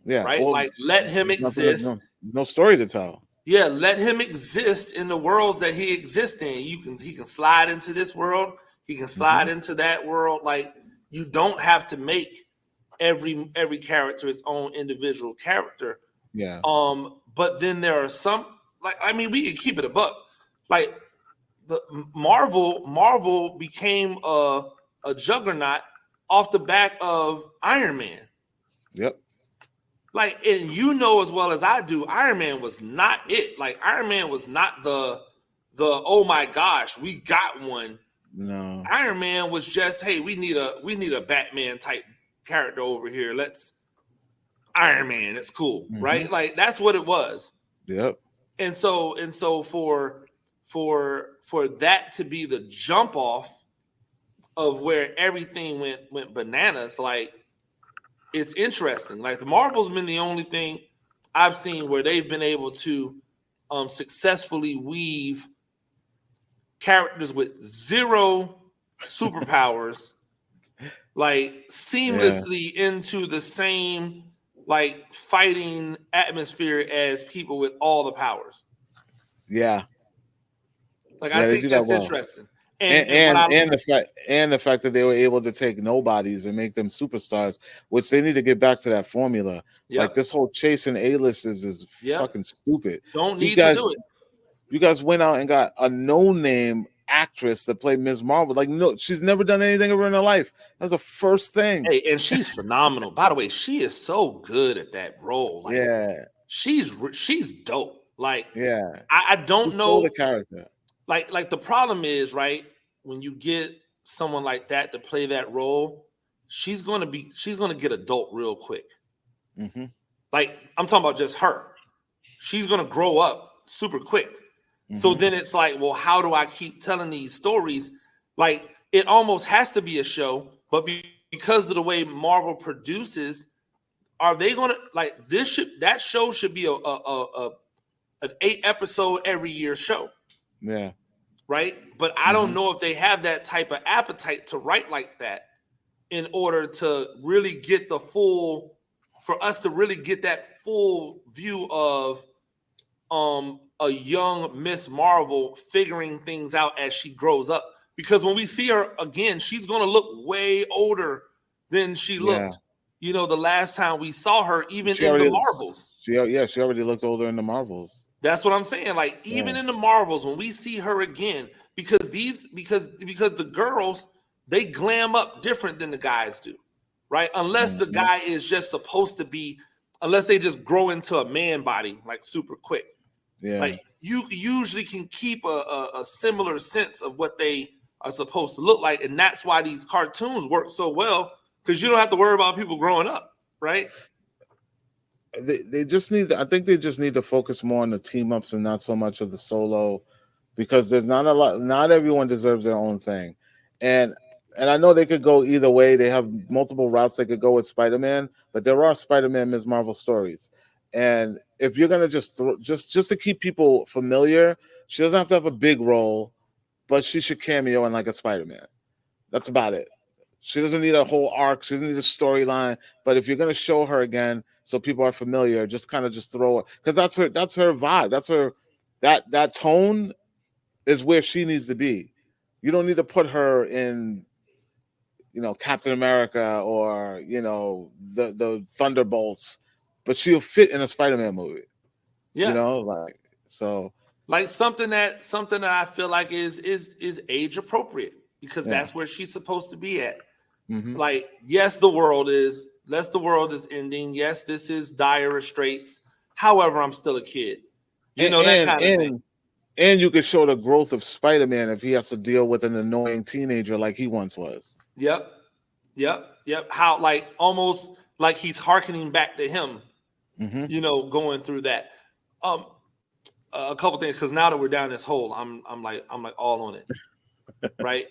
Yeah, Right? well, Like let him exist. no story to tell. Yeah, let him exist in the worlds that he exists in. He can slide into this world, he can slide into that world. Like you don't have to make every character its own individual character. Yeah. But then there are some, like, I mean, we can keep it a buck. Like the Marvel became a juggernaut off the back of Iron Man. Yep. Like, and you know as well as I do, Iron Man was not it. Like Iron Man was not the oh my gosh, we got one. No. Iron Man was just, hey, we need a Batman type character over here. Let's Iron Man. It's cool, right? Like that's what it was. Yep. And so for that to be the jump off of where everything went bananas, like it's interesting. Like the Marvel's been the only thing I've seen where they've been able to successfully weave characters with zero superpowers like seamlessly into the same like fighting atmosphere as people with all the powers. Yeah. Like I think that's interesting. And the fact that they were able to take nobodies and make them superstars, which they need to get back to that formula. Yep. Like this whole chasing A-listers is fucking stupid. Don't need to do it. You guys went out and got a no-name actress to play Ms. Marvel. Like, no, she's never done anything ever in her life. That was the first thing. Hey, and she's phenomenal. By the way, she is so good at that role. Like, she's dope. Like, I don't know the character. Like the problem is, right, when you get someone like that to play that role, she's gonna get adult real quick. Like I'm talking about just her. She's gonna grow up super quick. So then it's like, well, how do I keep telling these stories? Like it almost has to be a show, but because of the way Marvel produces, are they gonna like that show should be an 8 episode every year show. Yeah. Right. But I don't know if they have that type of appetite to write like that in order to really get for us to really get that full view of a young Miss Marvel figuring things out as she grows up. Because when we see her again, she's going to look way older than she looked, the last time we saw her, even in the Marvels. She already looked older in the Marvels. That's what I'm saying. Like even in the Marvels, when we see her again, because the girls, they glam up different than the guys do, right? Unless the guy is just supposed to be, unless they just grow into a man body like super quick. Yeah. Like you usually can keep a similar sense of what they are supposed to look like, and that's why these cartoons work so well because you don't have to worry about people growing up, right? They just need. I think they just need to focus more on the team ups and not so much of the solo, because there's not a lot. Not everyone deserves their own thing, and I know they could go either way. They have multiple routes they could go with Spider-Man, but there are Spider-Man Ms. Marvel stories, and if you're gonna just to keep people familiar, she doesn't have to have a big role, but she should cameo in like a Spider-Man. That's about it. She doesn't need a whole arc. She doesn't need a storyline. But if you're gonna show her again, so people are familiar, just throw it, because that's her vibe. That's her that tone is where she needs to be. You don't need to put her in, Captain America or the Thunderbolts, but she'll fit in a Spider-Man movie. Yeah, like something that I feel like is age appropriate because that's where she's supposed to be at. Like, yes, the world is ending. Yes, this is dire straits. However, I'm still a kid. That kind of thing. And you could show the growth of Spider-Man if he has to deal with an annoying teenager like he once was. Yep. How like almost like he's hearkening back to him. Going through that. A couple things, because now that we're down this hole, I'm like all on it. Right.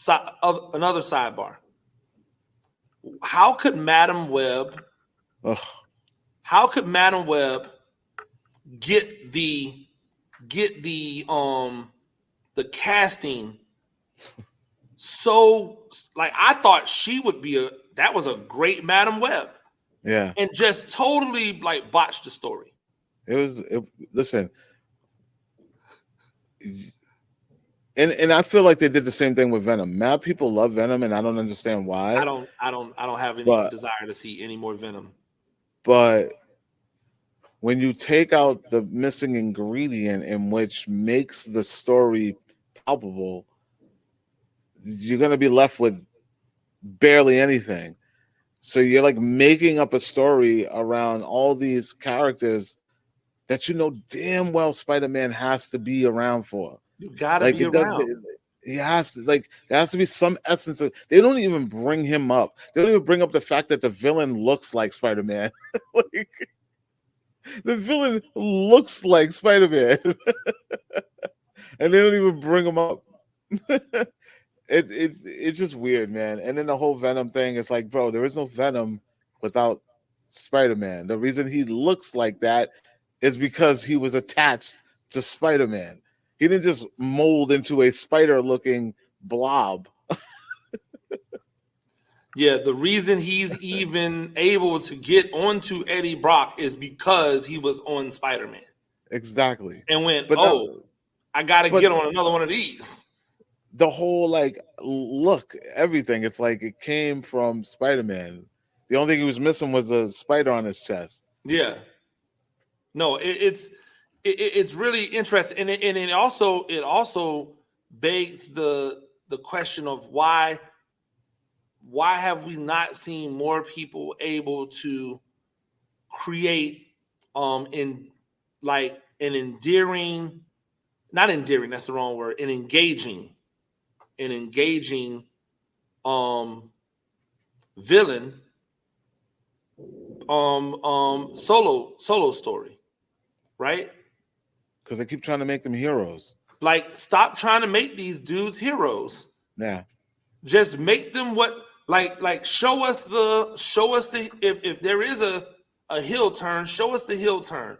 another sidebar. How could Madam Web? Ugh. How could Madam Web get the casting so like I thought she would be that was a great Madam Web. Yeah. And just totally like botched the story. Listen. And I feel like they did the same thing with Venom. Mad people love Venom, and I don't understand why. I don't have any desire to see any more Venom. But when you take out the missing ingredient in which makes the story palpable, you're gonna be left with barely anything. So you're like making up a story around all these characters that you know damn well Spider-Man has to be around for. You gotta be around. He has to there has to be some essence of. They don't even bring him up. They don't even bring up the fact that the villain looks like Spider-Man. Like the villain looks like Spider-Man, and they don't even bring him up. It's just weird, man. And then the whole Venom thing is like, bro, there is no Venom without Spider-Man. The reason he looks like that is because he was attached to Spider-Man. He didn't just mold into a spider-looking blob. Yeah, the reason he's even able to get onto Eddie Brock is because he was on Spider-Man. Exactly. And went, I got to get on another one of these. The whole look, everything. It's like it came from Spider-Man. The only thing he was missing was a spider on his chest. Yeah. No, it's really interesting, and it also begs the question of why have we not seen more people able to create not engaging villain solo story, right? Because they keep trying to make them heroes. Like, stop trying to make these dudes heroes. Yeah. Just make them show us the if there is a heel turn, show us the heel turn.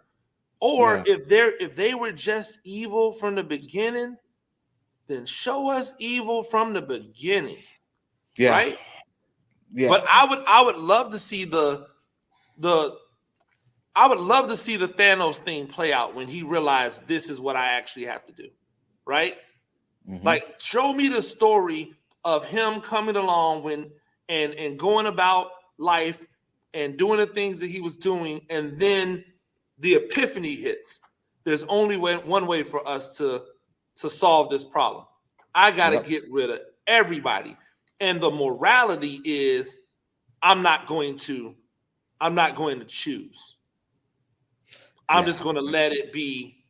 Or if they were just evil from the beginning, then show us evil from the beginning. Yeah. Right? Yeah. But I would love to see the Thanos thing play out when he realized this is what I actually have to do. Right? Mm-hmm. Like, show me the story of him coming along and going about life and doing the things that he was doing, and then the epiphany hits. There's only one way for us to solve this problem. I got to get rid of everybody. And the morality is I'm not going to choose. I'm just going to let it be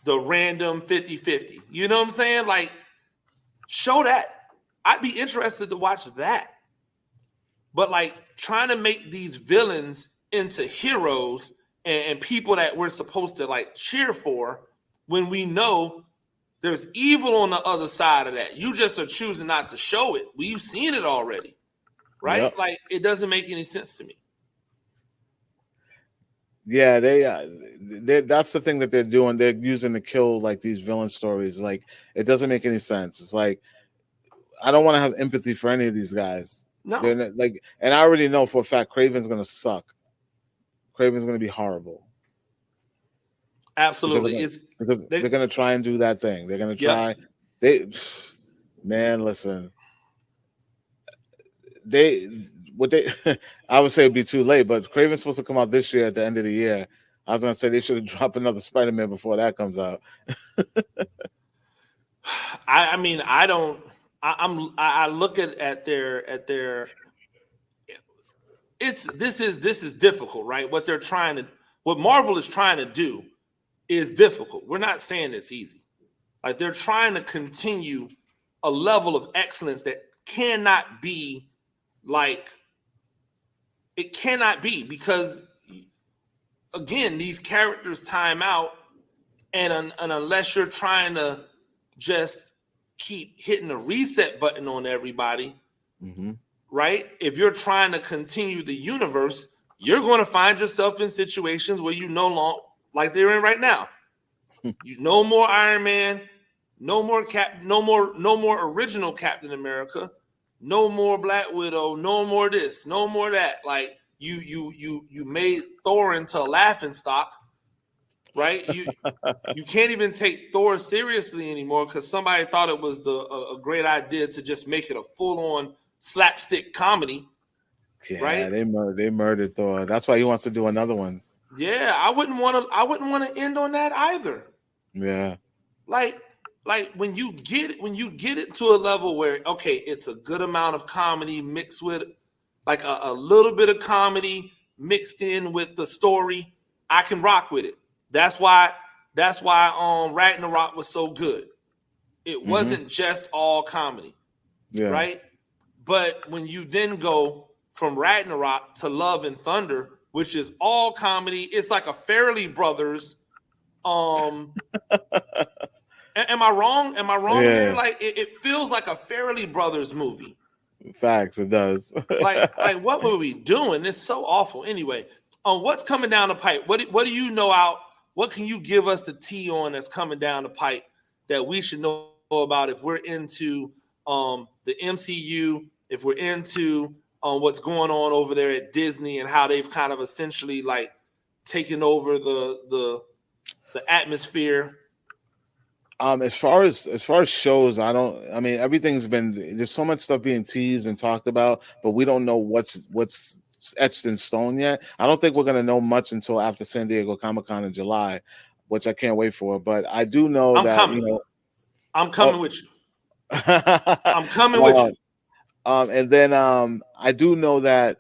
the random 50-50. You know what I'm saying? Like, show that. I'd be interested to watch that. But like trying to make these villains into heroes and people that we're supposed to like cheer for when we know there's evil on the other side of that. You just are choosing not to show it. We've seen it already, right? Yep. Like, it doesn't make any sense to me. Yeah, they that's the thing that they're doing. They're using to kill like these villain stories. Like, it doesn't make any sense. It's like, I don't want to have empathy for any of these guys. No, they're not, like, and I already know for a fact Craven's going to suck. Craven's going to be horrible. Absolutely, because they're going to try and do that thing. They're going to try. Yep. Man, listen. I would say it'd be too late, but Craven's supposed to come out this year at the end of the year. I was going to say they should have dropped another Spider-Man before that comes out. I look at their this is difficult, right? What Marvel is trying to do is difficult. We're not saying it's easy. Like, they're trying to continue a level of excellence that cannot be it cannot be, because again, these characters time out, and unless you're trying to just keep hitting the reset button on everybody, Mm-hmm. right? If you're trying to continue the universe, you're going to find yourself in situations where you no longer, like they're in right now. You no more Iron Man, no more original Captain America, no more Black Widow, no more this, no more that. Like you made Thor into a laughing stock, right? You can't even take Thor seriously anymore because somebody thought it was a great idea to just make it a full-on slapstick comedy. Yeah, right? they murdered Thor. That's why he wants to do another one. Yeah, I wouldn't want to end on that either. Yeah. Like when you get it to a level where, okay, it's a good amount of comedy mixed with like a little bit of comedy mixed in with the story, I can rock with it. That's why Ragnarok was so good. It wasn't just all comedy. Yeah. Right? But when you then go from Ragnarok to Love and Thunder, which is all comedy, it's like a Farrelly Brothers. Am I wrong? Am I wrong there? Like it feels like a Farrelly Brothers movie. Facts, it does. like what were we doing? It's so awful. Anyway, what's coming down the pipe? What do you know out? What can you give us the tea on that's coming down the pipe that we should know about if we're into the MCU, if we're into what's going on over there at Disney and how they've kind of essentially like taken over the atmosphere? As far as shows, I mean everything's been, there's so much stuff being teased and talked about, but we don't know what's etched in stone yet. I don't think we're gonna know much until after San Diego Comic-Con in July, which I can't wait for. But I do know I'm coming with you. I'm coming with you. And then I do know that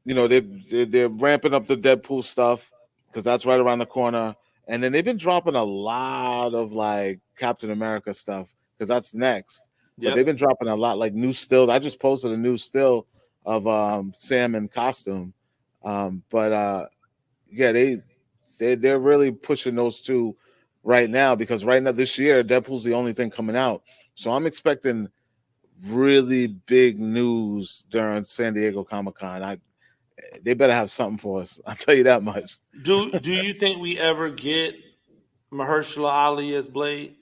they're ramping up the Deadpool stuff because that's right around the corner. And then they've been dropping a lot of like Captain America stuff because that's next. But they've been dropping a lot, like new stills. I just posted a new still of Sam in costume. They're really pushing those two right now because right now this year Deadpool's the only thing coming out. So I'm expecting really big news during San Diego Comic-Con. They better have something for us. I'll tell you that much. Do you think we ever get Mahershala Ali as Blade?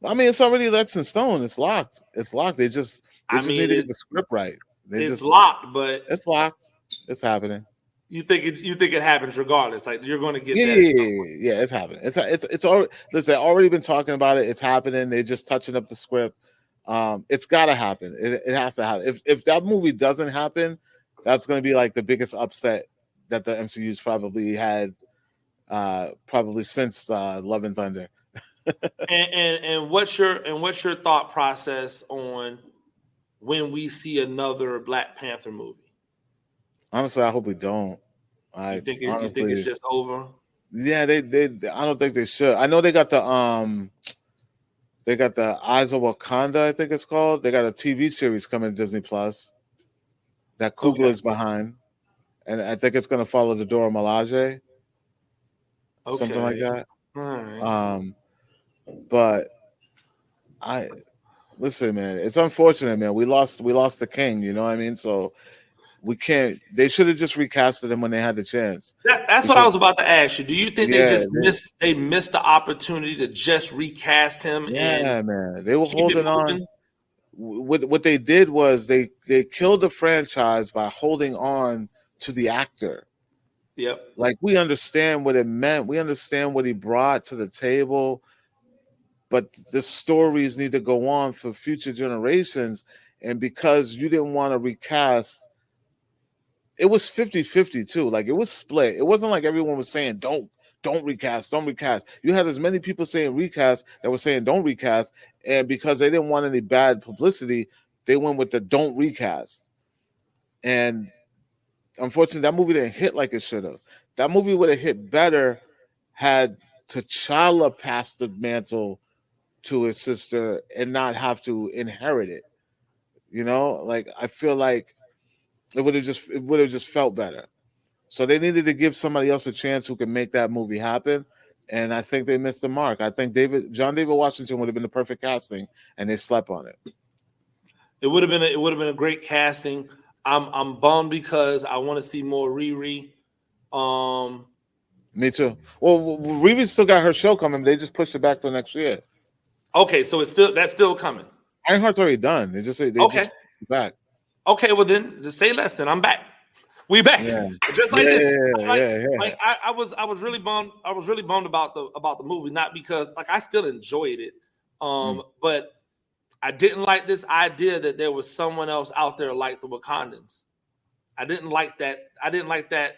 I mean, it's already that's in stone. It's locked. They just need to get the script right. It's locked, but it's locked. It's happening. You think it happens regardless? Like you're going to get that? Yeah, it's happening. It's already. Listen, they've already been talking about it. It's happening. They're just touching up the script. It's got to happen. It has to happen. If that movie doesn't happen, that's going to be like the biggest upset that the MCU's probably had, probably since Love and Thunder. and what's your thought process on when we see another Black Panther movie? Honestly, I hope we don't. You think it's just over? Yeah, they I don't think they should. I know they got the Eyes of Wakanda, I think it's called. They got a TV series coming to Disney Plus that Kugler is behind, and I think it's going to follow the Dora Milaje, something like that. All right. But listen, man, it's unfortunate, man. We lost the king. You know what I mean? So we can't. They should have just recasted him when they had the chance. That's what I was about to ask you. Do you think they missed the opportunity to just recast him? Yeah, man. They were holding on. What they did was they killed the franchise by holding on to the actor. Yep. Like we understand what it meant. We understand what he brought to the table. But the stories need to go on for future generations. And because you didn't want to recast, it was 50-50 too. Like it was split. It wasn't like everyone was saying, don't recast, don't recast. You had as many people saying recast that were saying don't recast. And because they didn't want any bad publicity, they went with the don't recast. And unfortunately, that movie didn't hit like it should have. That movie would have hit better had T'Challa passed the mantle to his sister and not have to inherit it. You know, like I feel like it would have just felt better. So they needed to give somebody else a chance who can make that movie happen. and I think they missed the mark. I think John David Washington would have been the perfect casting, and they slept on it. It would have been a great casting. I'm bummed because I want to see more Riri. Me too. Well, Riri still got her show coming. They just pushed it back till next year. Okay, so that's still coming. Ironheart's already done. They just just back. Okay, well then just say less. Then I'm back. We back. Yeah. Just like this. Yeah. Like I was really bummed. I was really bummed about the movie, not because like I still enjoyed it, but I didn't like this idea that there was someone else out there like the Wakandans. I didn't like that. I didn't like that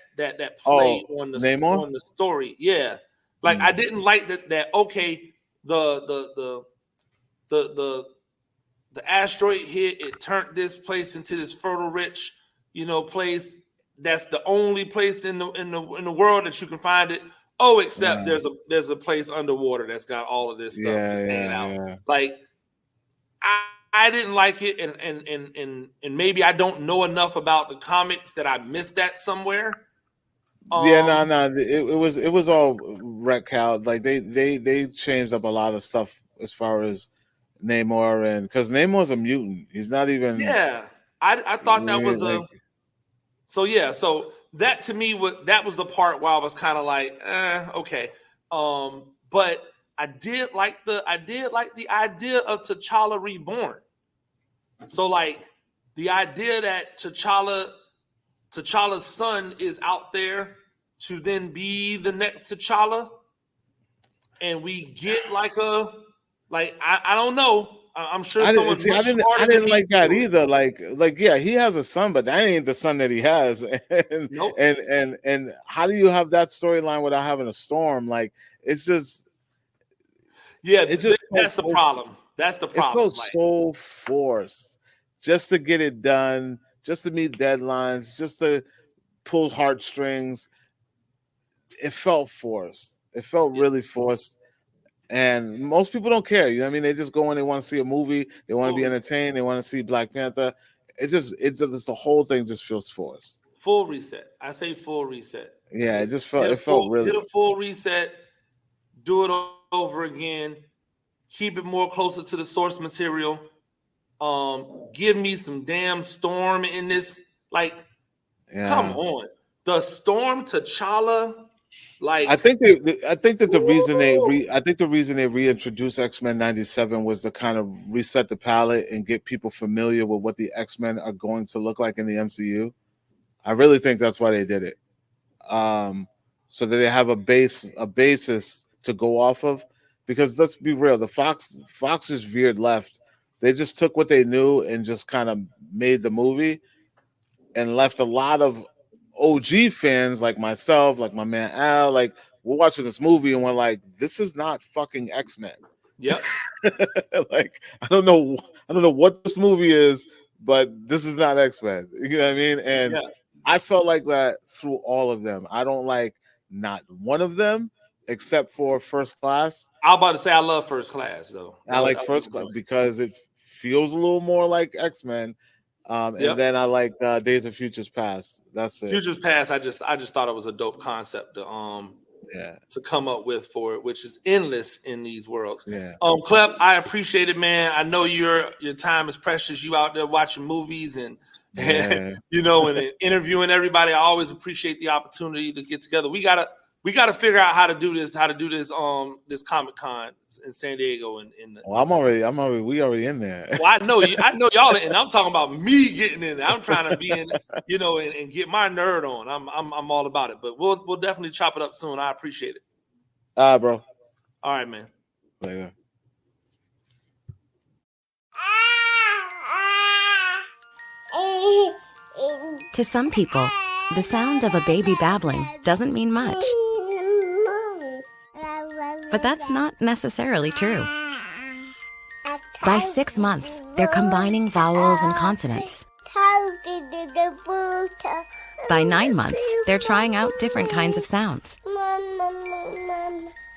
play on the story. Yeah, like I didn't like that. Okay, the asteroid hit. It turned this place into this fertile, rich, place. That's the only place in the world that you can find it. Oh, except there's a place underwater that's got all of this stuff hanging out. Yeah. Like I didn't like it, and maybe I don't know enough about the comics that I missed that somewhere. It was all retconned. Like they changed up a lot of stuff as far as Namor, and because Namor's a mutant, he's not even. Yeah, I thought that was So that to me was the part where I was kind of like, okay. But I did like the idea of T'Challa reborn. So like the idea that T'Challa's son is out there to then be the next T'Challa, and we get I don't know. I'm sure I didn't like that either. Like yeah, he has a son, but that ain't the son that he has. And nope. and how do you have that storyline without having a Storm? Like it's just that's the problem. That's the problem. It felt so forced just to get it done, just to meet deadlines, just to pull heartstrings. It felt forced. It felt really forced. And most people don't care. You know what I mean? They just go in, they want to see a movie, they want to be entertained, they want to see Black Panther. It's just the whole thing just feels forced. Full reset. I say full reset. Yeah, it felt really. Hit a full reset, do it over again, keep it more closer to the source material. Give me some damn Storm in this. Like, come on. The Storm T'Challa. Like I think that the reason they reintroduced X-Men 97 was to kind of reset the palette and get people familiar with what the X-Men are going to look like in the MCU. I really think that's why they did it. So that they have a basis to go off of, because let's be real, the Fox just veered left. They just took what they knew and just kind of made the movie and left a lot of OG fans like myself, like my man Al, like we're watching this movie and we're like, this is not fucking X-Men. Yep. Like I don't know what this movie is, but this is not X-Men. You know what I mean? And I felt like that through all of them. I don't like not one of them except for First Class. I was about to say I love First Class though. I like First Class because it feels a little more like X-Men. And then I like Days of Futures Past. That's it. Futures Past. I just thought it was a dope concept to come up with for it, which is endless in these worlds. Yeah. Klep, I appreciate it, man. I know your time is precious. You out there watching movies and and interviewing everybody. I always appreciate the opportunity to get together. We gotta figure out how to do this this Comic-Con in San Diego we already in there. Well, I know y'all, and I'm talking about me getting in there. I'm trying to be in, and get my nerd on. I'm all about it. But we'll definitely chop it up soon. I appreciate it. Bro. All right, man. Later. To some people, the sound of a baby babbling doesn't mean much. But that's not necessarily true. By 6 months, they're combining vowels and consonants. By 9 months, they're trying out different kinds of sounds.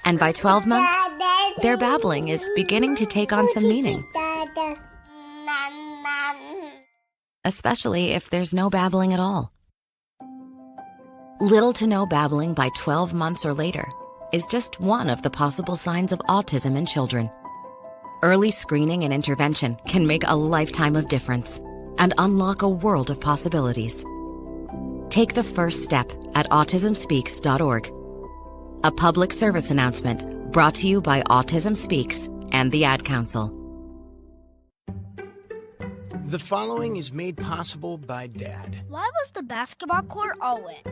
And by 12 months, their babbling is beginning to take on some meaning. Especially if there's no babbling at all. Little to no babbling by 12 months or later. is just one of the possible signs of autism in children. Early screening and intervention can make a lifetime of difference and unlock a world of possibilities. Take the first step at autismspeaks.org. A public service announcement brought to you by Autism Speaks and the Ad Council. The following is made possible by Dad. Why was the basketball court all wet?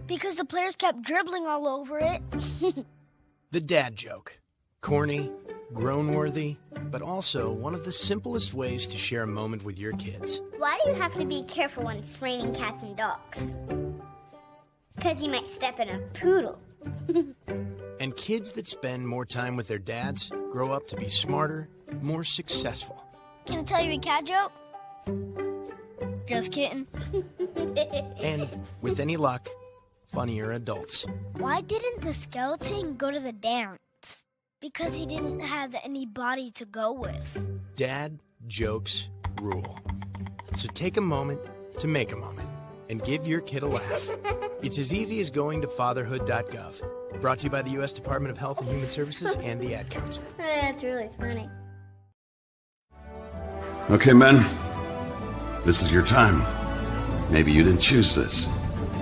Because the players kept dribbling all over it. The dad joke. Corny, grown-worthy, but also one of the simplest ways to share a moment with your kids. Why do you have to be careful when it's raining cats and dogs? Because you might step in a poodle. And kids that spend more time with their dads grow up to be smarter, more successful. Can I tell you a cat joke? Just kidding. And, with any luck, funnier adults. Why didn't the skeleton go to the dance? Because he didn't have any body to go with. Dad jokes rule. So take a moment to make a moment and give your kid a laugh. It's as easy as going to fatherhood.gov. Brought to you by the U.S. Department of Health and Human Services and the Ad Council. That's really funny. Okay, men, this is your time. Maybe you didn't choose this,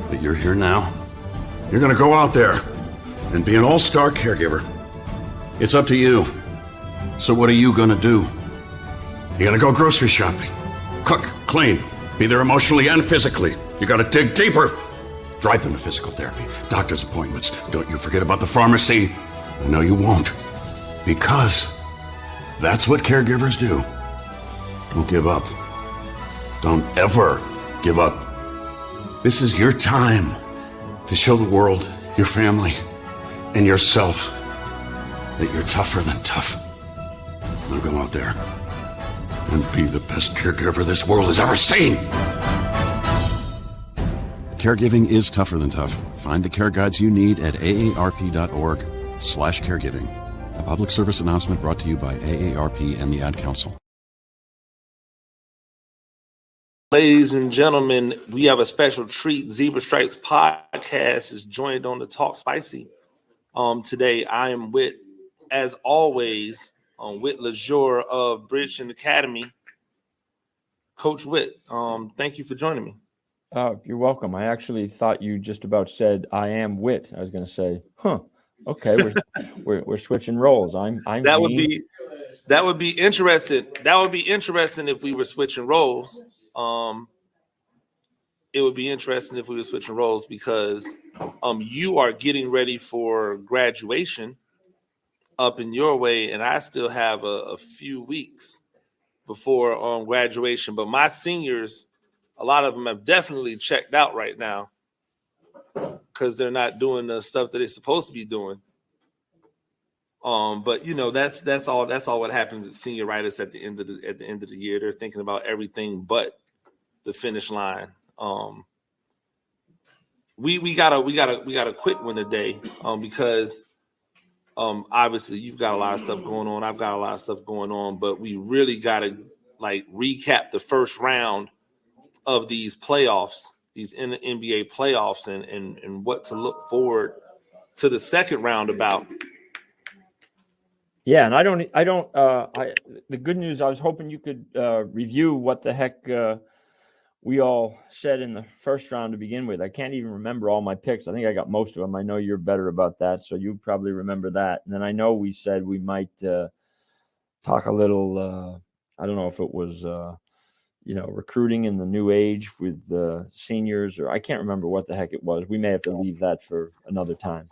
but you're here now. You're gonna go out there and be an all-star caregiver. It's up to you. So what are you gonna do? You're gonna go grocery shopping, cook, clean, be there emotionally and physically. You gotta dig deeper. Drive them to physical therapy, doctor's appointments. Don't you forget about the pharmacy. I know you won't, because that's what caregivers do. Don't give up. Don't ever give up. This is your time to show the world, your family, and yourself that you're tougher than tough. Now go out there and be the best caregiver this world has ever seen. Caregiving is tougher than tough. Find the care guides you need at aarp.org/caregiving. A public service announcement brought to you by AARP and the Ad Council. Ladies and gentlemen, we have a special treat. Zebra Stripes podcast is joined on the Talk Spicy. Today, I am Whit, as always, Whit Lesure of Bridgton Academy. Coach Whit, thank you for joining me. You're welcome. I actually thought you just about said I am Whit. I was going to say, okay, we're switching roles. I'm that would be interesting. That would be interesting if we were switching roles. It would be interesting if we were switching roles because you are getting ready for graduation up in your way, and I still have a few weeks before graduation. But my seniors, a lot of them have definitely checked out right now because they're not doing the stuff that they're supposed to be doing. But you know, that's all what happens at senior writers at the end of the year. They're thinking about everything but the finish line. We got a quick one today because obviously you've got a lot of stuff going on. I've got a lot of stuff going on, but we really got to recap the first round of these playoffs, these NBA playoffs, and what to look forward to the second round about. Yeah, and the good news, I was hoping you could review what the heck we all said in the first round to begin with. I can't even remember all my picks. I think I got most of them. I know you're better about that, so you probably remember that. And then I know we said we might talk a little, I don't know if it was, recruiting in the new age with seniors, or I can't remember what the heck it was. We may have to leave that for another time.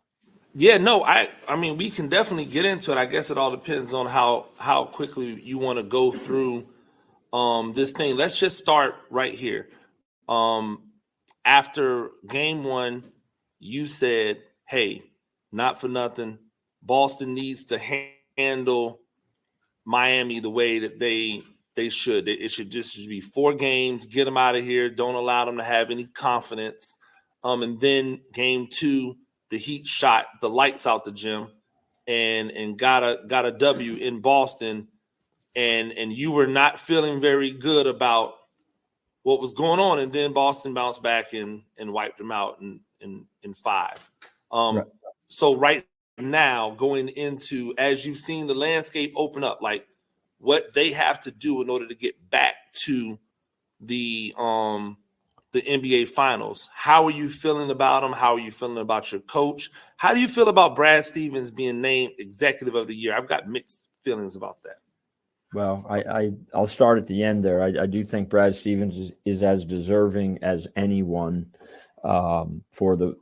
Yeah, no, I mean, we can definitely get into it. I guess it all depends on how quickly you want to go through this thing. Let's just start right here. After game one, you said, hey, not for nothing, Boston needs to handle Miami the way that they should. It should just be 4 games, get them out of here, don't allow them to have any confidence. And then game 2, the Heat shot the lights out the gym and got a W in Boston, and you were not feeling very good about what was going on, and then Boston bounced back and wiped them out in 5. Right. So right now, going into, as you've seen the landscape open up, like what they have to do in order to get back to the NBA Finals. How are you feeling about them? How are you feeling about your coach? How do you feel about Brad Stevens being named Executive of the Year? I've got mixed feelings about that. Well, I'll start at the end there. I do think Brad Stevens is as deserving as anyone for the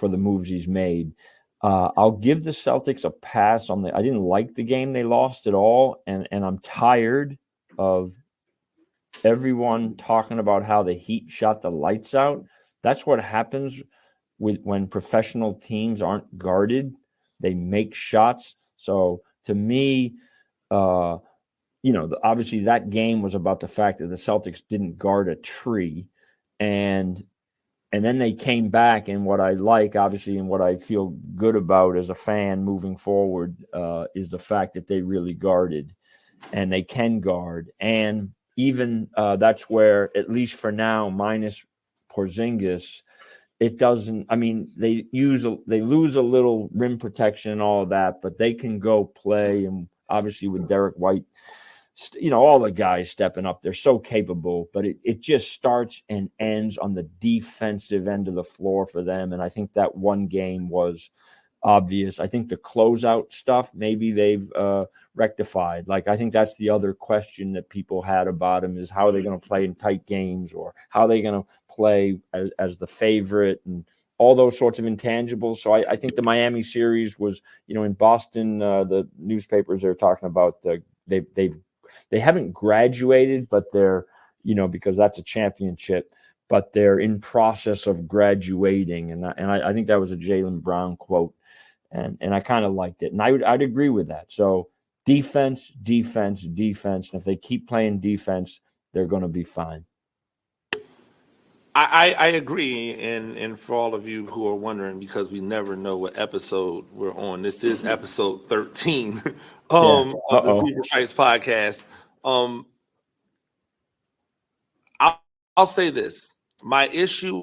moves he's made. I'll give the Celtics a pass on I didn't like the game they lost at all, and I'm tired of everyone talking about how the Heat shot the lights out. That's what happens when professional teams aren't guarded. They make shots. So to me, obviously that game was about the fact that the Celtics didn't guard a tree, and then they came back. And what I like, obviously, and what I feel good about as a fan moving forward is the fact that they really guarded, and they can guard. And even that's where, at least for now, minus Porzingis, it doesn't. I mean, they lose a little rim protection and all of that, but they can go play. And obviously with Derek White, all the guys stepping up, they're so capable, but it just starts and ends on the defensive end of the floor for them. And I think that one game was obvious. I think the closeout stuff, maybe they've rectified. Like, I think that's the other question that people had about him, is how are they going to play in tight games, or how are they going to play as the favorite, and all those sorts of intangibles. So I think the Miami series was, in Boston, the newspapers, they're talking about they haven't graduated, but they're, because that's a championship, but they're in process of graduating. And I think that was a Jaylen Brown quote. And I kind of liked it. And I'd agree with that. So defense. And if they keep playing defense, they're going to be fine. I agree. And for all of you who are wondering, because we never know what episode we're on, this is episode 13 of the Zebra Stripes podcast. I'll say this. My issue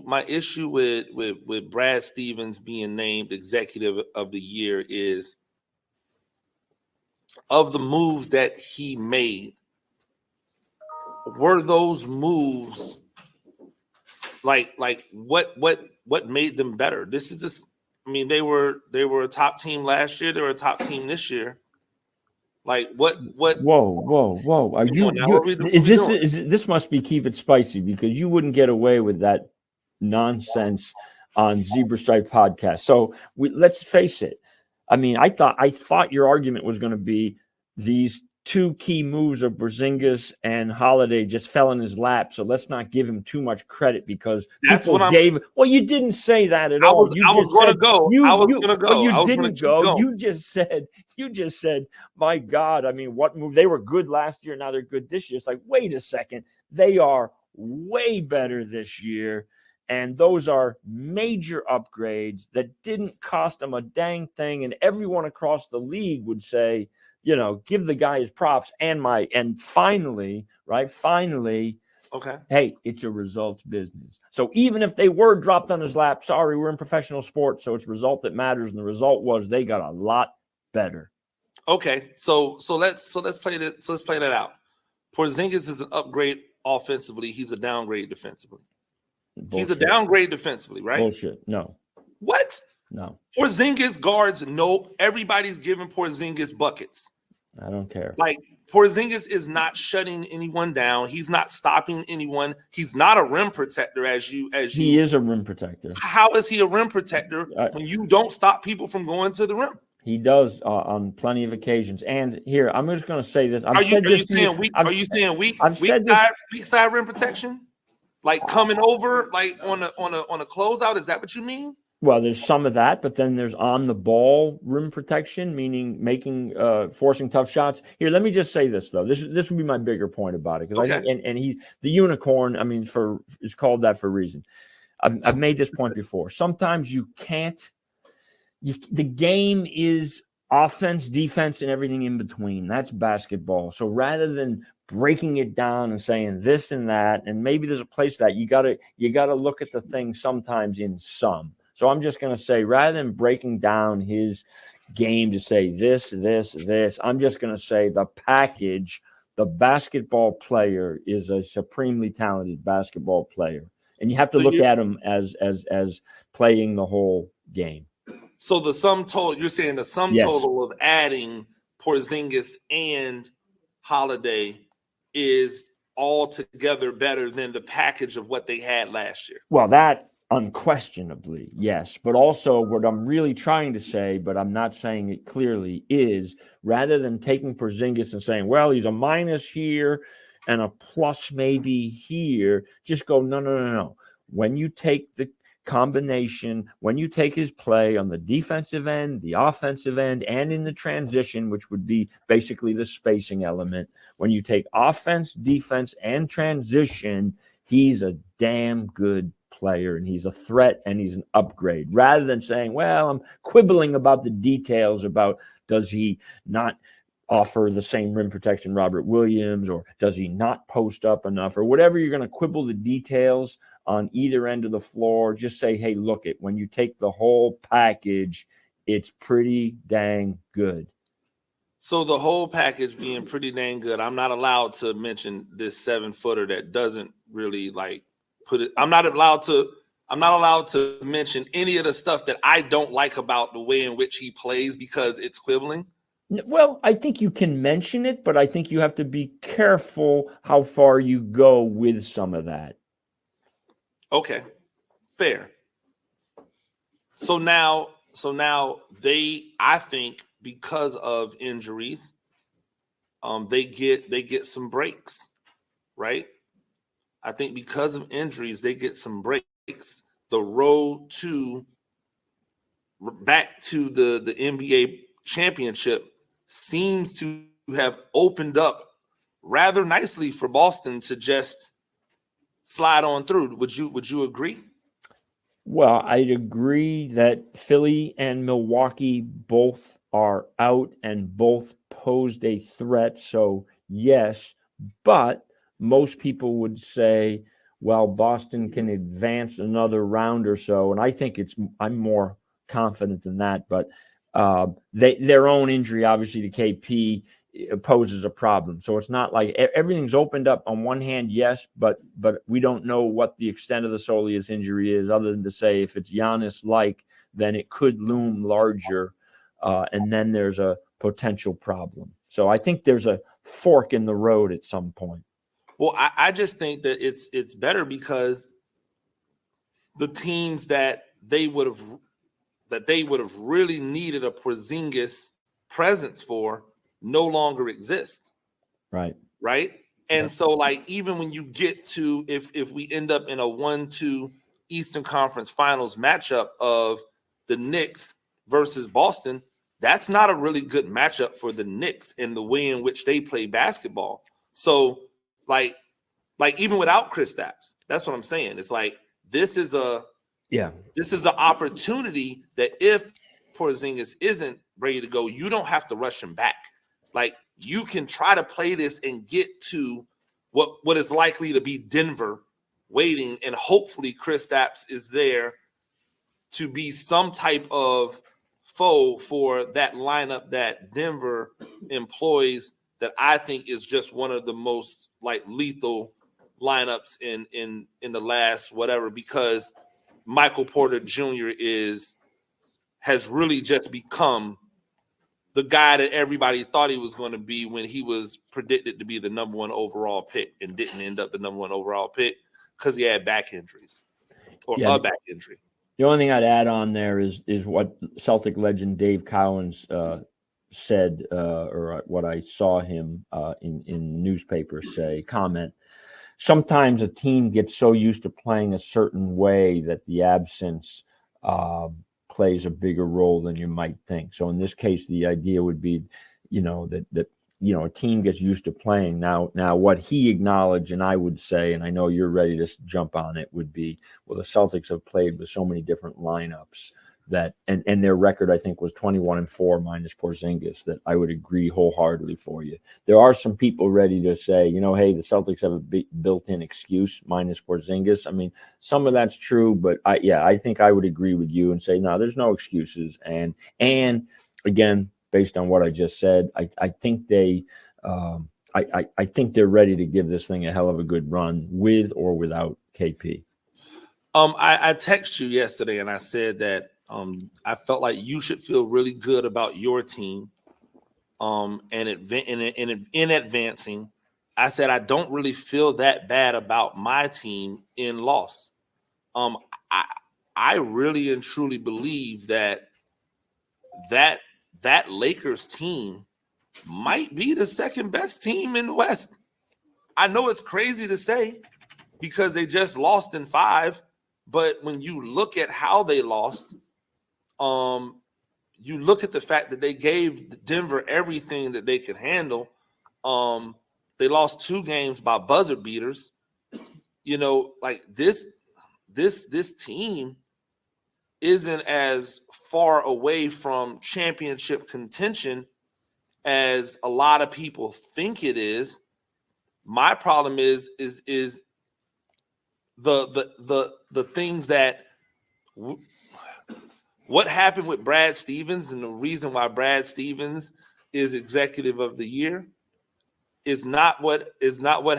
with Brad Stevens being named Executive of the Year is, of the moves that he made, were those moves like what made them better? This is just, I mean, they were a top team last year, they were a top team this year. Like what? Whoa! Are this must be Keep It Spicy, because you wouldn't get away with that nonsense on Zebra Stripe podcast. So let's face it. I mean, I thought your argument was going to be these two key moves of Porzingis and Holiday just fell in his lap. So let's not give him too much credit, because that's people well, you didn't say that at all. I was going to go. You didn't go. You just said, my God, I mean, what move? They were good last year. Now they're good this year. It's like, wait a second. They are way better this year. And those are major upgrades that didn't cost them a dang thing. And everyone across the league would say, give the guy his props. And finally, okay, hey, it's a results business. So even if they were dropped on his lap, sorry, we're in professional sports, so it's result that matters. And the result was they got a lot better. Okay, so let's play that. So let's play that out. Porzingis is an upgrade offensively. He's a downgrade defensively. Bullshit. He's a downgrade defensively, right? Bullshit. No. What? No. Porzingis guards, no. Everybody's giving Porzingis buckets. I don't care. Like, Porzingis is not shutting anyone down. He's not stopping anyone. He's not a rim protector He is a rim protector. How is he a rim protector when you don't stop people from going to the rim? He does on plenty of occasions. And here, I'm just going to say this. Are you saying weak side rim protection? Like coming over, like on a closeout? Is that what you mean? Well, there's some of that, but then there's on the ball rim protection, meaning forcing tough shots. Here, let me just say this though. This would be my bigger point about it, because I think, and he, the unicorn. I mean, is called that for a reason. I've made this point before. Sometimes you can't. The game is offense, defense, and everything in between. That's basketball. So rather than breaking it down and saying this and that, and maybe there's a place that you gotta look at the thing sometimes in some. So I'm just going to say, rather than breaking down his game to say this, I'm just going to say the package. The basketball player is a supremely talented basketball player, and you have to look at him as playing the whole game. So the sum total, you're saying the sum total of adding Porzingis and Holiday is altogether better than the package of what they had last year. Well, that unquestionably, yes. But also what I'm really trying to say, but I'm not saying it clearly, is rather than taking Porzingis and saying, well, he's a minus here and a plus maybe here, just go, no. When you take the combination, when you take his play on the defensive end, the offensive end, and in the transition, which would be basically the spacing element, when you take offense, defense, and transition, he's a damn good player, and he's a threat, and he's an upgrade. Rather than saying, well, I'm quibbling about the details about does he not offer the same rim protection Robert Williams, or does he not post up enough, or whatever you're going to quibble the details on either end of the floor, just say, hey, look it, when you take the whole package, it's pretty dang good. So the whole package being pretty dang good, I'm not allowed to mention this 7-footer that doesn't really like put it. I'm not allowed to mention any of the stuff that I don't like about the way in which he plays because it's quibbling. Well, I think you can mention it, but I think you have to be careful how far you go with some of that. Okay, fair. So now I think because of injuries, they get some breaks, right? I think because of injuries, they get some breaks. The road back to the NBA championship seems to have opened up rather nicely for Boston to just slide on through. Would you agree? Well, I'd agree that Philly and Milwaukee both are out and both posed a threat. So yes, but most people would say, well, Boston can advance another round or so. And I think I'm more confident than that, but their own injury, obviously, to KP poses a problem. So it's not like everything's opened up on one hand, yes, but we don't know what the extent of the soleus injury is, other than to say if it's Giannis-like, then it could loom larger, and then there's a potential problem. So I think there's a fork in the road at some point. Well, I just think that it's better because the teams that they would have really needed a Porzingis presence for no longer exist. Right. And so, like, even when you get to if we end up in a 1-2 Eastern Conference Finals matchup of the Knicks versus Boston, that's not a really good matchup for the Knicks in the way in which they play basketball. So, like even without Kristaps, that's what I'm saying. It's like this is the opportunity that if Porzingis isn't ready to go, you don't have to rush him back. Like, you can try to play this and get to what is likely to be Denver waiting, and hopefully Kristaps is there to be some type of foe for that lineup that Denver employs, that I think is just one of the most like lethal lineups in the last whatever, because Michael Porter Jr. has really just become the guy that everybody thought he was going to be when he was predicted to be the number 1 overall pick and didn't end up the number 1 overall pick because he had back injuries or a back injury. The only thing I'd add on there is what Celtic legend Dave Cowens said, or what I saw him in newspapers comment. Sometimes a team gets so used to playing a certain way that the absence plays a bigger role than you might think. So in this case, the idea would be, that a team gets used to playing. Now what he acknowledged, and I would say, and I know you're ready to jump on it, would be, well, the Celtics have played with so many different lineups that, and their record, I think, was 21-4 minus Porzingis, that I would agree wholeheartedly for you. There are some people ready to say, you know, hey, the Celtics have a built-in excuse minus Porzingis. I mean, some of that's true, but I think I would agree with you and say, no, there's no excuses. And again, based on what I just said, I think they I think they're ready to give this thing a hell of a good run with or without KP. I texted you yesterday and I said that I felt like you should feel really good about your team. And in advancing, I said I don't really feel that bad about my team in loss. I really and truly believe that Lakers team might be the second best team in the West. I know it's crazy to say because they just lost in 5. But when you look at how they lost, you look at the fact that they gave Denver everything that they could handle. They lost 2 games by buzzer beaters. You know, like this team isn't as far away from championship contention as a lot of people think it is. My problem is the things that what happened with Brad Stevens, and the reason why Brad Stevens is executive of the year is not what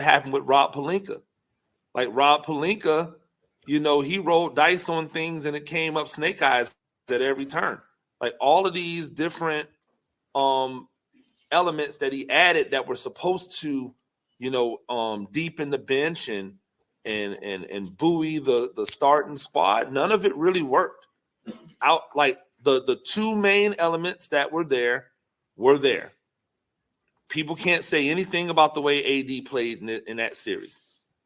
happened with Rob Pelinka. Like Rob Pelinka, you know, he rolled dice on things and it came up snake eyes at every turn. Like all of these different elements that he added that were supposed to, you know, deepen the bench and buoy the starting squad, none of it really worked out. Like the 2 main elements that were there. People can't say anything about the way AD played in that series.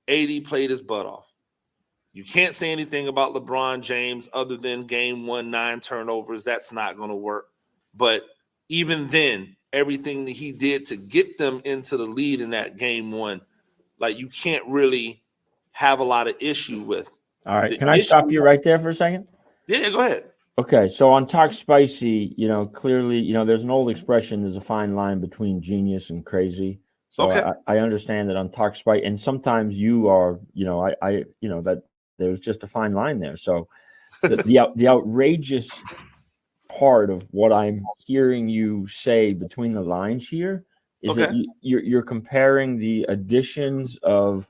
AD played his butt off. You can't say anything about LeBron James other than game 1, 9 turnovers. That's not going to work. But even then, everything that he did to get them into the lead in that game 1, like you can't really have a lot of issue with. All right. Can I stop you right there for a second? Yeah, go ahead. Okay. So on Talk Spicy, you know, clearly, you know, there's an old expression, there's a fine line between genius and crazy. So okay. I understand that on Talk Spicy, and sometimes you are, you know, I you know, that there's just a fine line there. So the outrageous part of what I'm hearing you say between the lines here is that you're comparing the additions of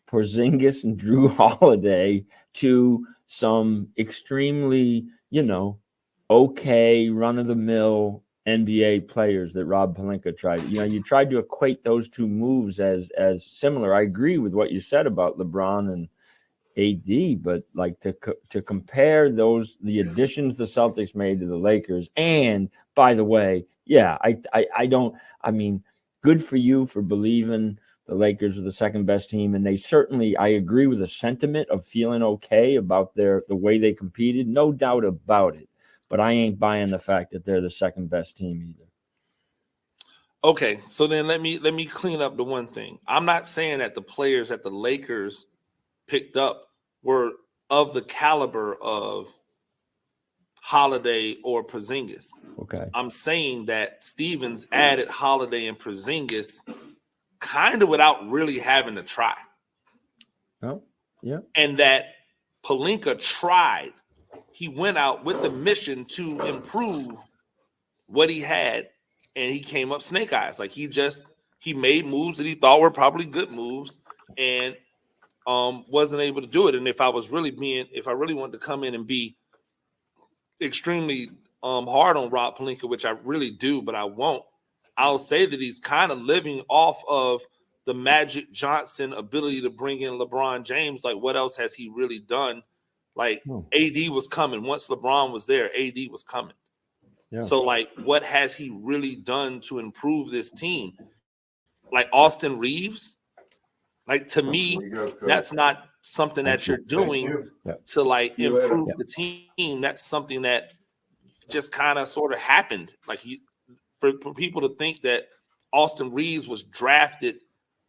Porzingis and Drew Holiday to some extremely, you know, okay, run-of-the-mill NBA players that Rob Pelinka tried. You know, you tried to equate those 2 moves as similar. I agree with what you said about LeBron and AD, but like to compare the additions the Celtics made to the Lakers. And by the way, yeah, I mean, good for you for believing the Lakers are the second best team. And they certainly, I agree with the sentiment of feeling okay about the way they competed. No doubt about it. But I ain't buying the fact that they're the second best team either. Okay, so then let me clean up the one thing. I'm not saying that the players that the Lakers picked up were of the caliber of Holiday or Porzingis. Okay. I'm saying that Stevens added Holiday and Porzingis kind of without really having to try. Oh, yeah. And that Pelinka tried. He went out with the mission to improve what he had, and he came up snake eyes. Like he made moves that he thought were probably good moves, and wasn't able to do it. And if I really wanted to come in and be extremely hard on Rob Pelinka, which I really do, but I won't, I'll say that he's kind of living off of the Magic Johnson ability to bring in LeBron James. Like, what else has he really done? Like, AD was coming. Once LeBron was there, AD was coming. Yeah. So, like, what has he really done to improve this team? Like, Austin Reeves, like, to me, that's not something that you're doing to, like, improve the team. That's something that just kind of sort of happened. Like, for people to think that Austin Reeves was drafted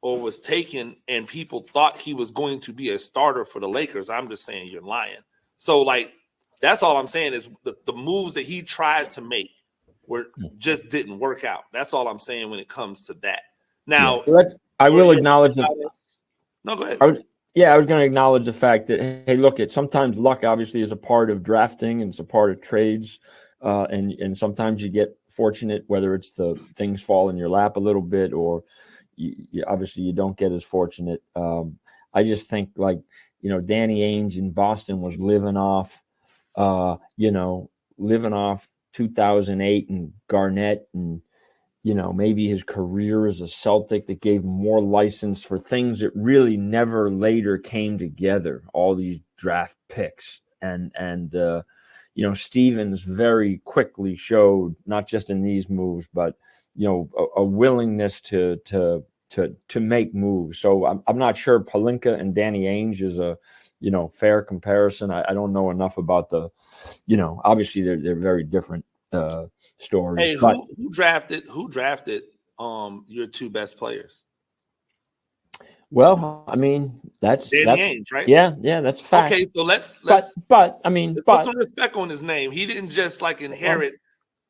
or was taken and people thought he was going to be a starter for the Lakers, I'm just saying you're lying. So, like, That's all I'm saying is the moves that he tried to make just didn't work out. That's all I'm saying when it comes to that. Now, I will acknowledge that. No, go ahead. I was going to acknowledge the fact that, hey, look, sometimes luck obviously is a part of drafting and it's a part of trades, and sometimes you get fortunate, whether it's the things fall in your lap a little bit, or obviously you don't get as fortunate. I just think, like, Danny Ainge in Boston was living off 2008 and Garnett, and maybe his career as a Celtic that gave him more license for things that really never later came together. All these draft picks and Stevens very quickly showed, not just in these moves, but a willingness to make moves. So I'm not sure Pelinka and Danny Ainge is a fair comparison. I don't know enough about the obviously they're very different stories. Hey, who drafted your two best players? Well, I mean, that's Ainge, right? Yeah, that's a fact. Okay, so let's put some respect on his name. He didn't just inherit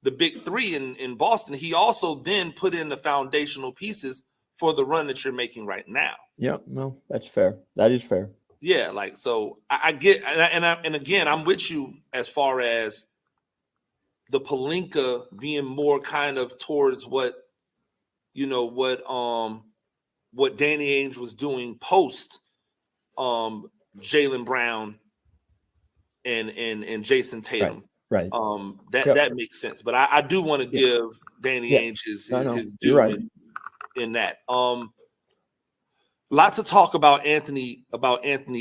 the big three in Boston. He also then put in the foundational pieces for the run that you're making right now. Yeah, well, that's fair. That is fair. Yeah, so I get, and again, I'm with you as far as the Pelinka being more kind of towards what Danny Ainge was doing post Jaylen Brown and Jason Tatum. Right. That makes sense. But I do want to give Danny Ainge his due in that. Lots of talk about Anthony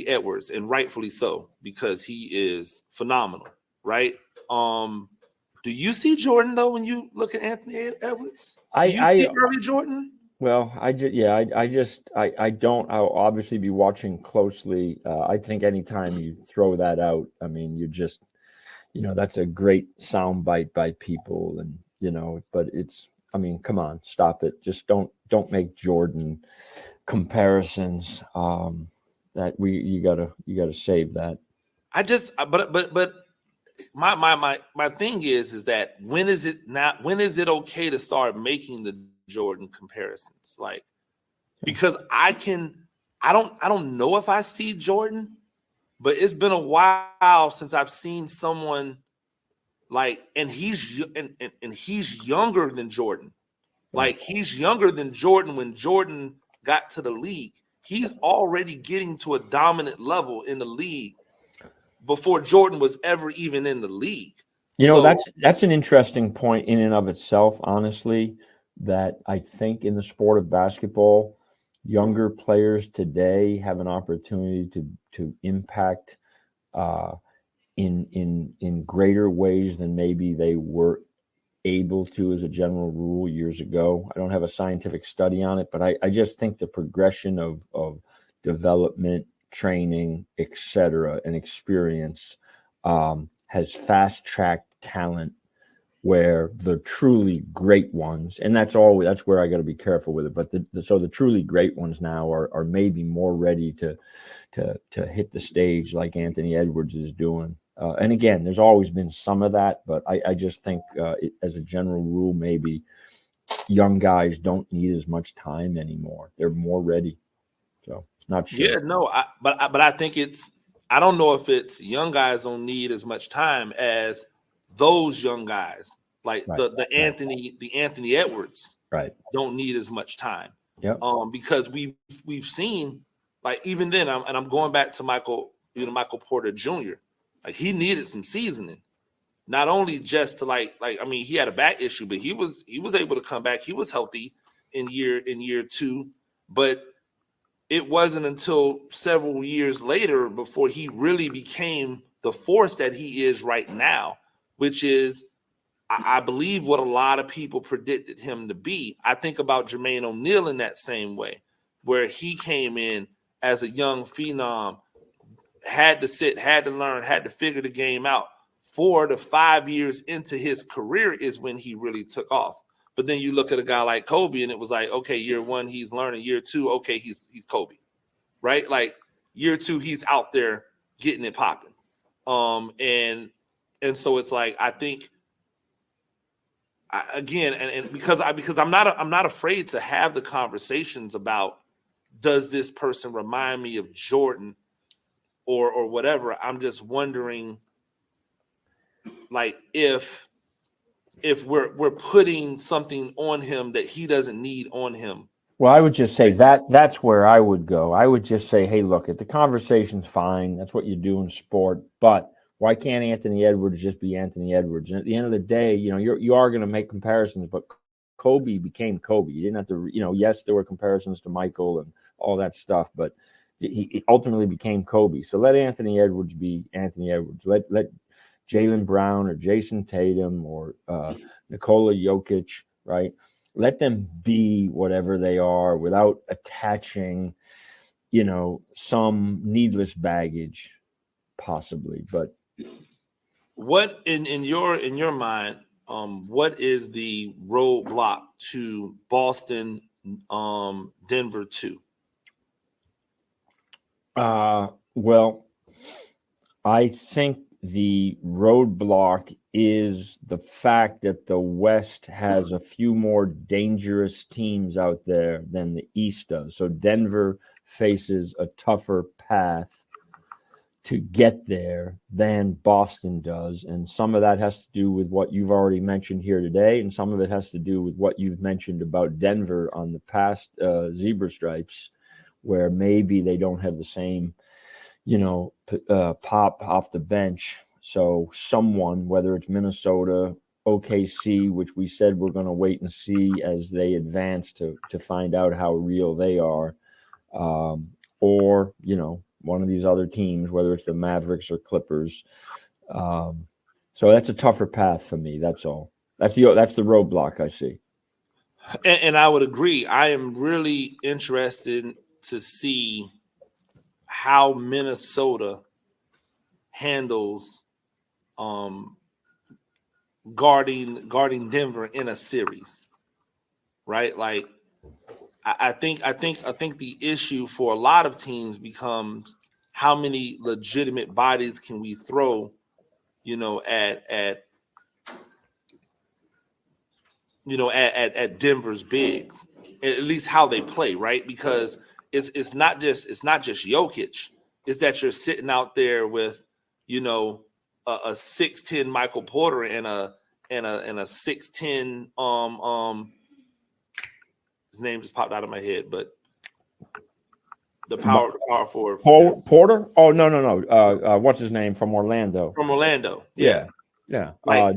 Edwards, and rightfully so, because he is phenomenal, right? Do you see Jordan though when you look at Anthony Edwards? Do you see early Jordan? Well, I don't. I'll obviously be watching closely. I think anytime you throw that out, I mean, you just, that's a great soundbite by people, and but it's. I mean, come on, stop it. Just don't make Jordan comparisons. That you gotta save that. But my thing is that when is it okay to start making the Jordan comparisons? Because I don't know if I see Jordan, but it's been a while since I've seen someone and he's younger than Jordan. He's younger than Jordan when Jordan got to the league. He's already getting to a dominant level in the league before Jordan was ever even in the league. That's an interesting point in and of itself, honestly, that I think in the sport of basketball, younger players today have an opportunity to impact in greater ways than maybe they were able to as a general rule years ago. I don't have a scientific study on it, but I just think the progression of development, training, etc., and experience has fast-tracked talent, where the truly great ones, and that's where I got to be careful with it. But the truly great ones now are maybe more ready to hit the stage like Anthony Edwards is doing. And again, there's always been some of that, but I just think as a general rule, maybe young guys don't need as much time anymore. They're more ready. So not sure. Yeah, no, but I think I don't know if it's young guys don't need as much time as those young guys, the Anthony Edwards, don't need as much time. Yep. Because we've seen, even then, I'm going back to Michael Porter Jr. He needed some seasoning, not only just to he had a back issue, but he was able to come back. He was healthy in year two, but it wasn't until several years later before he really became the force that he is right now, which is, I believe, what a lot of people predicted him to be. I think about Jermaine O'Neal in that same way, where he came in as a young phenom, had to sit, had to learn, had to figure the game out. 4 to 5 years into his career is when he really took off. But then you look at a guy like Kobe, and it was okay, year one, he's learning. Year two, okay, he's Kobe, right? Year two, he's out there getting it popping. And And so it's like, I think, again, and because I'm not afraid to have the conversations about, does this person remind me of Jordan or whatever. I'm just wondering, like, if we're putting something on him that he doesn't need on him. Well, I would just say that's where I would go. I would just say, hey, look, the conversation's fine. That's what you do in sport. But why can't Anthony Edwards just be Anthony Edwards? And at the end of the day, you are going to make comparisons, but Kobe became Kobe. You didn't have to, yes, there were comparisons to Michael and all that stuff, but he ultimately became Kobe. So let Anthony Edwards be Anthony Edwards. Let Jaylen Brown or Jason Tatum or Nikola Jokic, right? Let them be whatever they are without attaching, some needless baggage, possibly. But what in your mind, what is the roadblock to Boston, Denver 2? Well, I think the roadblock is the fact that the West has a few more dangerous teams out there than the East does. So Denver faces a tougher path to get there than Boston does. And some of that has to do with what you've already mentioned here today. And some of it has to do with what you've mentioned about Denver on the past Zebra Stripes, where maybe they don't have the same, pop off the bench. So someone, whether it's Minnesota, OKC, which we said we're going to wait and see as they advance to find out how real they are, or, one of these other teams, whether it's the Mavericks or Clippers. So that's a tougher path for me. That's all. That's the roadblock I see. And I would agree. I am really interested to see how Minnesota handles guarding Denver in a series, right? Like, I think the issue for a lot of teams becomes how many legitimate bodies can we throw, at Denver's bigs, at least how they play, right? Because it's not just Jokic. It's that you're sitting out there with, a 6'10" Michael Porter and a 6'10" his name just popped out of my head, but the power forward. Porter? Oh, no. What's his name from Orlando? From Orlando. Yeah. Like,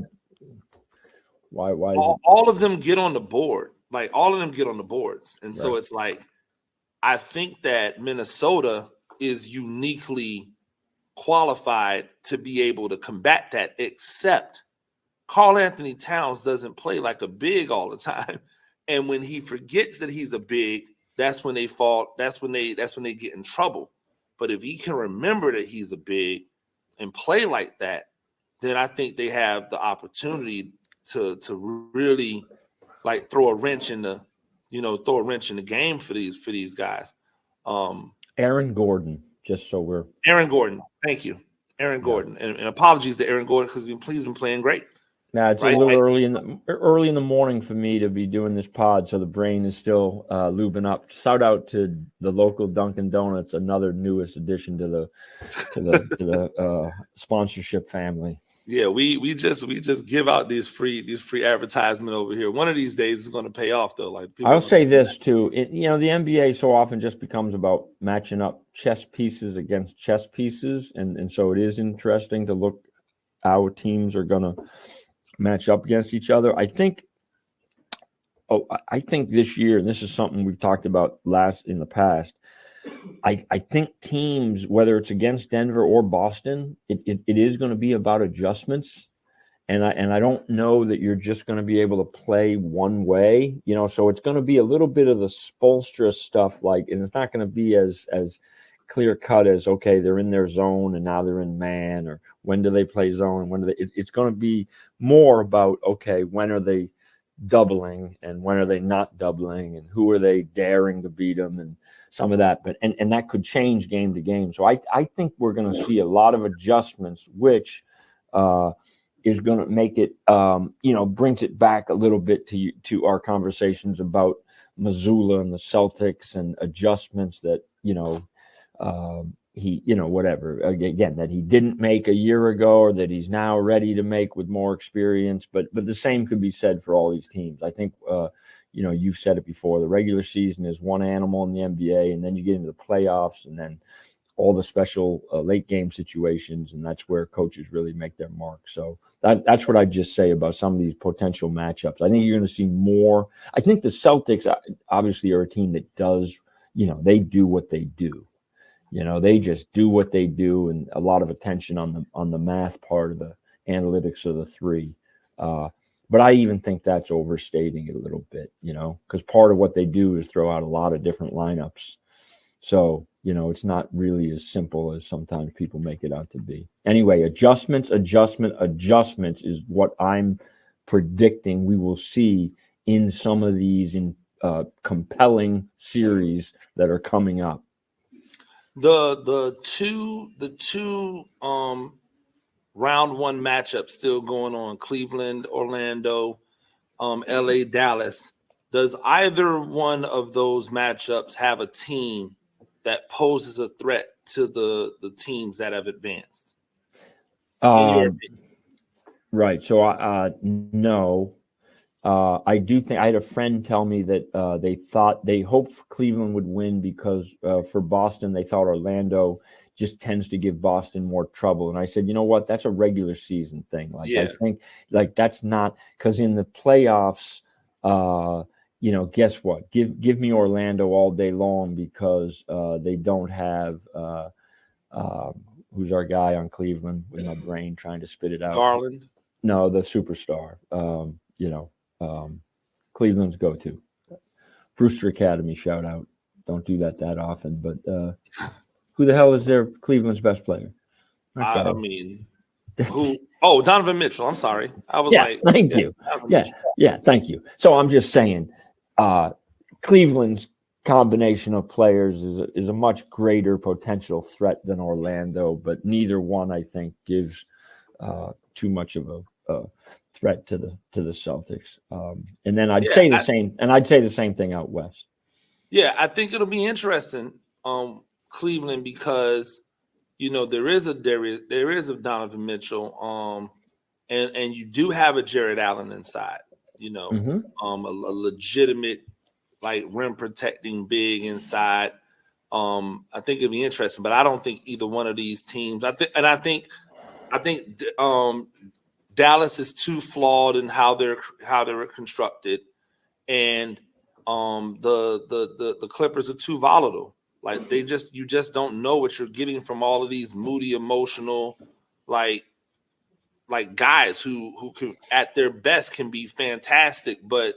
why all of them get on the board. Like, all of them get on the boards. And so it's like, I think that Minnesota is uniquely qualified to be able to combat that, except Karl Anthony Towns doesn't play like a big all the time. And when he forgets that he's a big, that's when they fall. That's when they get in trouble. But if he can remember that he's a big and play like that, then I think they have the opportunity to really, like, throw a wrench in the game for these guys. Aaron Gordon, just so we're Aaron Gordon. Thank you, Aaron Gordon, and apologies to Aaron Gordon because he's been playing great. Now it's a little early in the morning for me to be doing this pod, so the brain is still lubing up. Shout out to the local Dunkin' Donuts, another newest addition to the sponsorship family. Yeah, we just give out these free advertisement over here. One of these days it's going to pay off though. Like, I'll say this too, the NBA so often just becomes about matching up chess pieces against chess pieces, and so it is interesting to look how teams are going to match up against each other. I think this year, and this is something we've talked about in the past, I think teams, whether it's against Denver or Boston, it is going to be about adjustments. And I don't know that you're just going to be able to play one way, so it's going to be a little bit of the Spoelstra stuff, and it's not going to be as clear cut as, okay, they're in their zone and now they're in man, or when do they play zone? It's going to be more about, okay, when are they doubling and when are they not doubling and who are they daring to beat them and some of that. But that could change game to game. So I think we're going to see a lot of adjustments, which is going to make it, brings it back a little bit to our conversations about Missoula and the Celtics and adjustments that, he, whatever, again, that he didn't make a year ago or that he's now ready to make with more experience. But the same could be said for all these teams. I think, you've said it before, the regular season is one animal in the NBA, and then you get into the playoffs and then all the special late game situations, and that's where coaches really make their mark. So that's what I just say about some of these potential matchups. I think you're going to see more. I think the Celtics obviously are a team that does, they do what they do. They just do what they do, and a lot of attention on the math part of the analytics of the three. But I even think that's overstating it a little bit, because part of what they do is throw out a lot of different lineups. So, it's not really as simple as sometimes people make it out to be. Anyway, adjustments is what I'm predicting we will see in some of these compelling series that are coming up. The two round one matchups still going on: Cleveland, Orlando, LA, Dallas. Does either one of those matchups have a team that poses a threat to the teams that have advanced? Right. So no. I do think I had a friend tell me that they hoped Cleveland would win because for Boston, they thought Orlando just tends to give Boston more trouble. And I said, you know what? That's a regular season thing. I think that's not, because in the playoffs, guess what? Give me Orlando all day long because they don't have who's our guy on Cleveland with my brain trying to spit it out. Garland? No, the superstar. Cleveland's go-to. Brewster Academy shout out. Don't do that often, but who the hell is their Cleveland's best player? I mean, who? Oh, Donovan Mitchell. I'm sorry. I was thank you. Yeah, thank you. So I'm just saying, Cleveland's combination of players is a much greater potential threat than Orlando, but neither one, I think, gives too much of a threat to the Celtics. And then I'd say the same, and I'd say the same thing out west. Yeah, I think it'll be interesting, Cleveland, because there is a Donovan Mitchell, and you do have a Jared Allen inside, a legitimate rim protecting big inside. I think it'll be interesting, but I don't think either one of these teams. I think Dallas is too flawed in how they're constructed, and the Clippers are too volatile. You just don't know what you're getting from all of these moody, emotional, guys who can, at their best, can be fantastic, but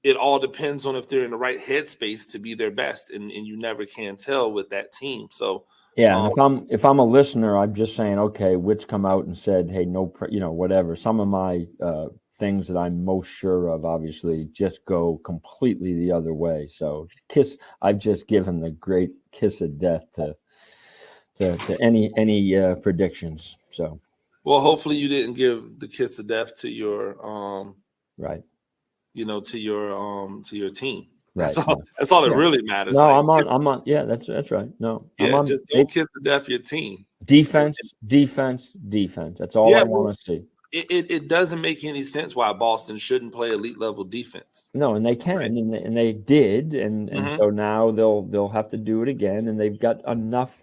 it all depends on if they're in the right headspace to be their best, and you never can tell with that team. So yeah, and if I'm a listener, I'm just saying, okay, Whit's come out and said, hey, no, whatever. Some of my things that I'm most sure of, obviously, just go completely the other way. So I've just given the great kiss of death to any predictions. So, well, hopefully you didn't give the kiss of death to your right. To your team. Right. That's all that really matters. No, I'm on. Yeah, that's right. No, yeah, just don't kiss the death your team. Defense. That's all I want to see. It doesn't make any sense why Boston shouldn't play elite level defense. No, and they can, right. and they did, and so now they'll have to do it again, and they've got enough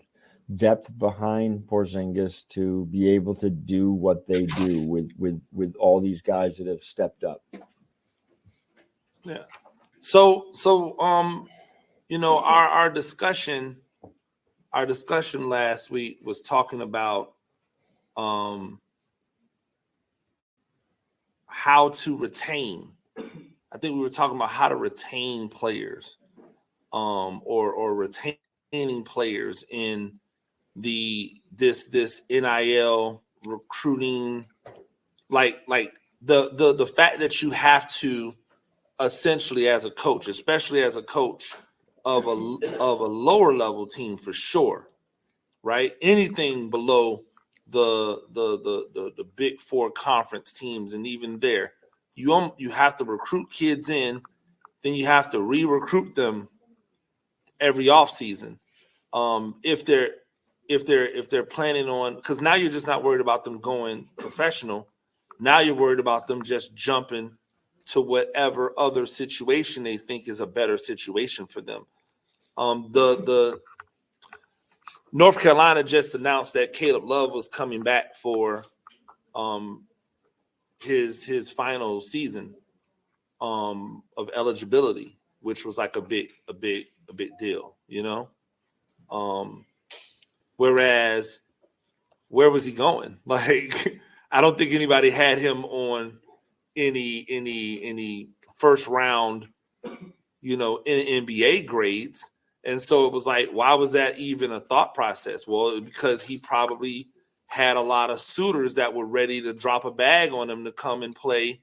depth behind Porzingis to be able to do what they do with all these guys that have stepped up. Yeah. So our discussion last week was talking about how to retain. I think we were talking about how to retain players, or retaining players in this NIL recruiting, like the fact that you have to essentially, as a coach, especially as a coach of a lower level team, for sure, right? Anything below the Big Four conference teams, and even there, you have to recruit kids in, then you have to re-recruit them every offseason. If they're planning on, because now you're just not worried about them going professional. Now you're worried about them just jumping to whatever other situation they think is a better situation for them. The North Carolina just announced that Caleb Love was coming back for his final season of eligibility, which was like a big deal, you know. Whereas, where was he going? Like, I don't think anybody had him on any first round, you know, in NBA grades. And so it was like, why was that even a thought process? Well, because he probably had a lot of suitors that were ready to drop a bag on him to come and play,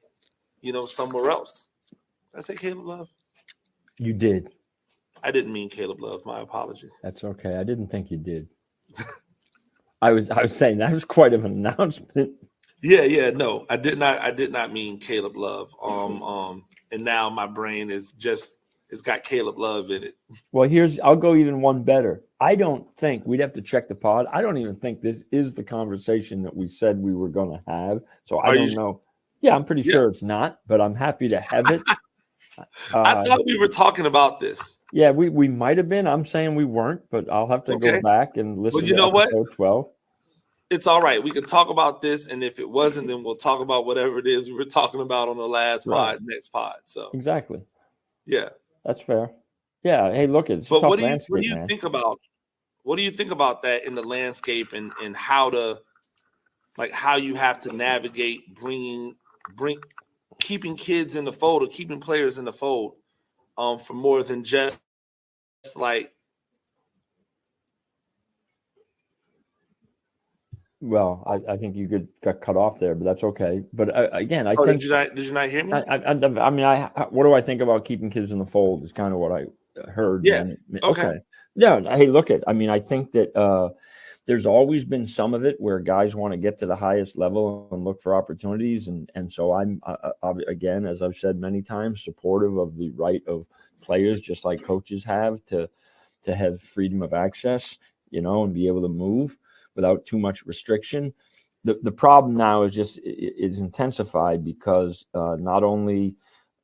you know, somewhere else. Did I say Caleb Love? You did. I didn't mean Caleb Love. My apologies. That's okay. I didn't think you did. I was saying that was quite of an announcement. Yeah, no, I did not mean Caleb Love. And now my brain it's got Caleb Love in it. Well, I'll go even one better. I don't think we'd have to check the pod. I don't even think this is the conversation that we said we were going to have. So I don't know. Yeah, I'm pretty sure it's not, but I'm happy to have it. I thought we were talking about this. Yeah, we might have been. I'm saying we weren't, but I'll have to go back and listen to episode 12. It's all right. We can talk about this, and if it wasn't, then we'll talk about whatever it is we were talking about on the last pod, next pod. So exactly. Yeah. That's fair. Yeah. Hey, look, it's but tough what do landscape, you man. think about? What do you think about that in the landscape and how how you have to navigate keeping kids in the fold or keeping players in the fold for more than just like. Well, I think you got cut off there, but that's okay. But again, I think did you not hear me? I mean, what do I think about keeping kids in the fold is kind of what I heard. Yeah. Okay. Yeah. Hey, look I mean, I think that there's always been some of it where guys want to get to the highest level and look for opportunities. And so I'm, again, as I've said many times, supportive of the right of players, just like coaches have to have freedom of access, you know, and be able to move without too much restriction. The problem now is intensified because not only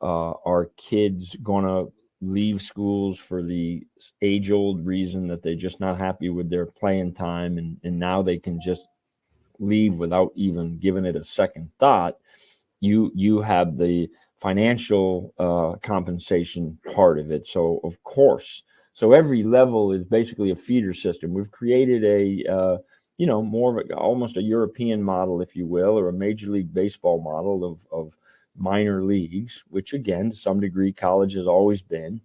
are kids going to leave schools for the age-old reason that they're just not happy with their playing time, and now they can just leave without even giving it a second thought. You have the financial compensation part of it. So of course, so every level is basically a feeder system. We've created a more of almost a European model, if you will, or a Major League Baseball model of minor leagues, which again, to some degree, college has always been.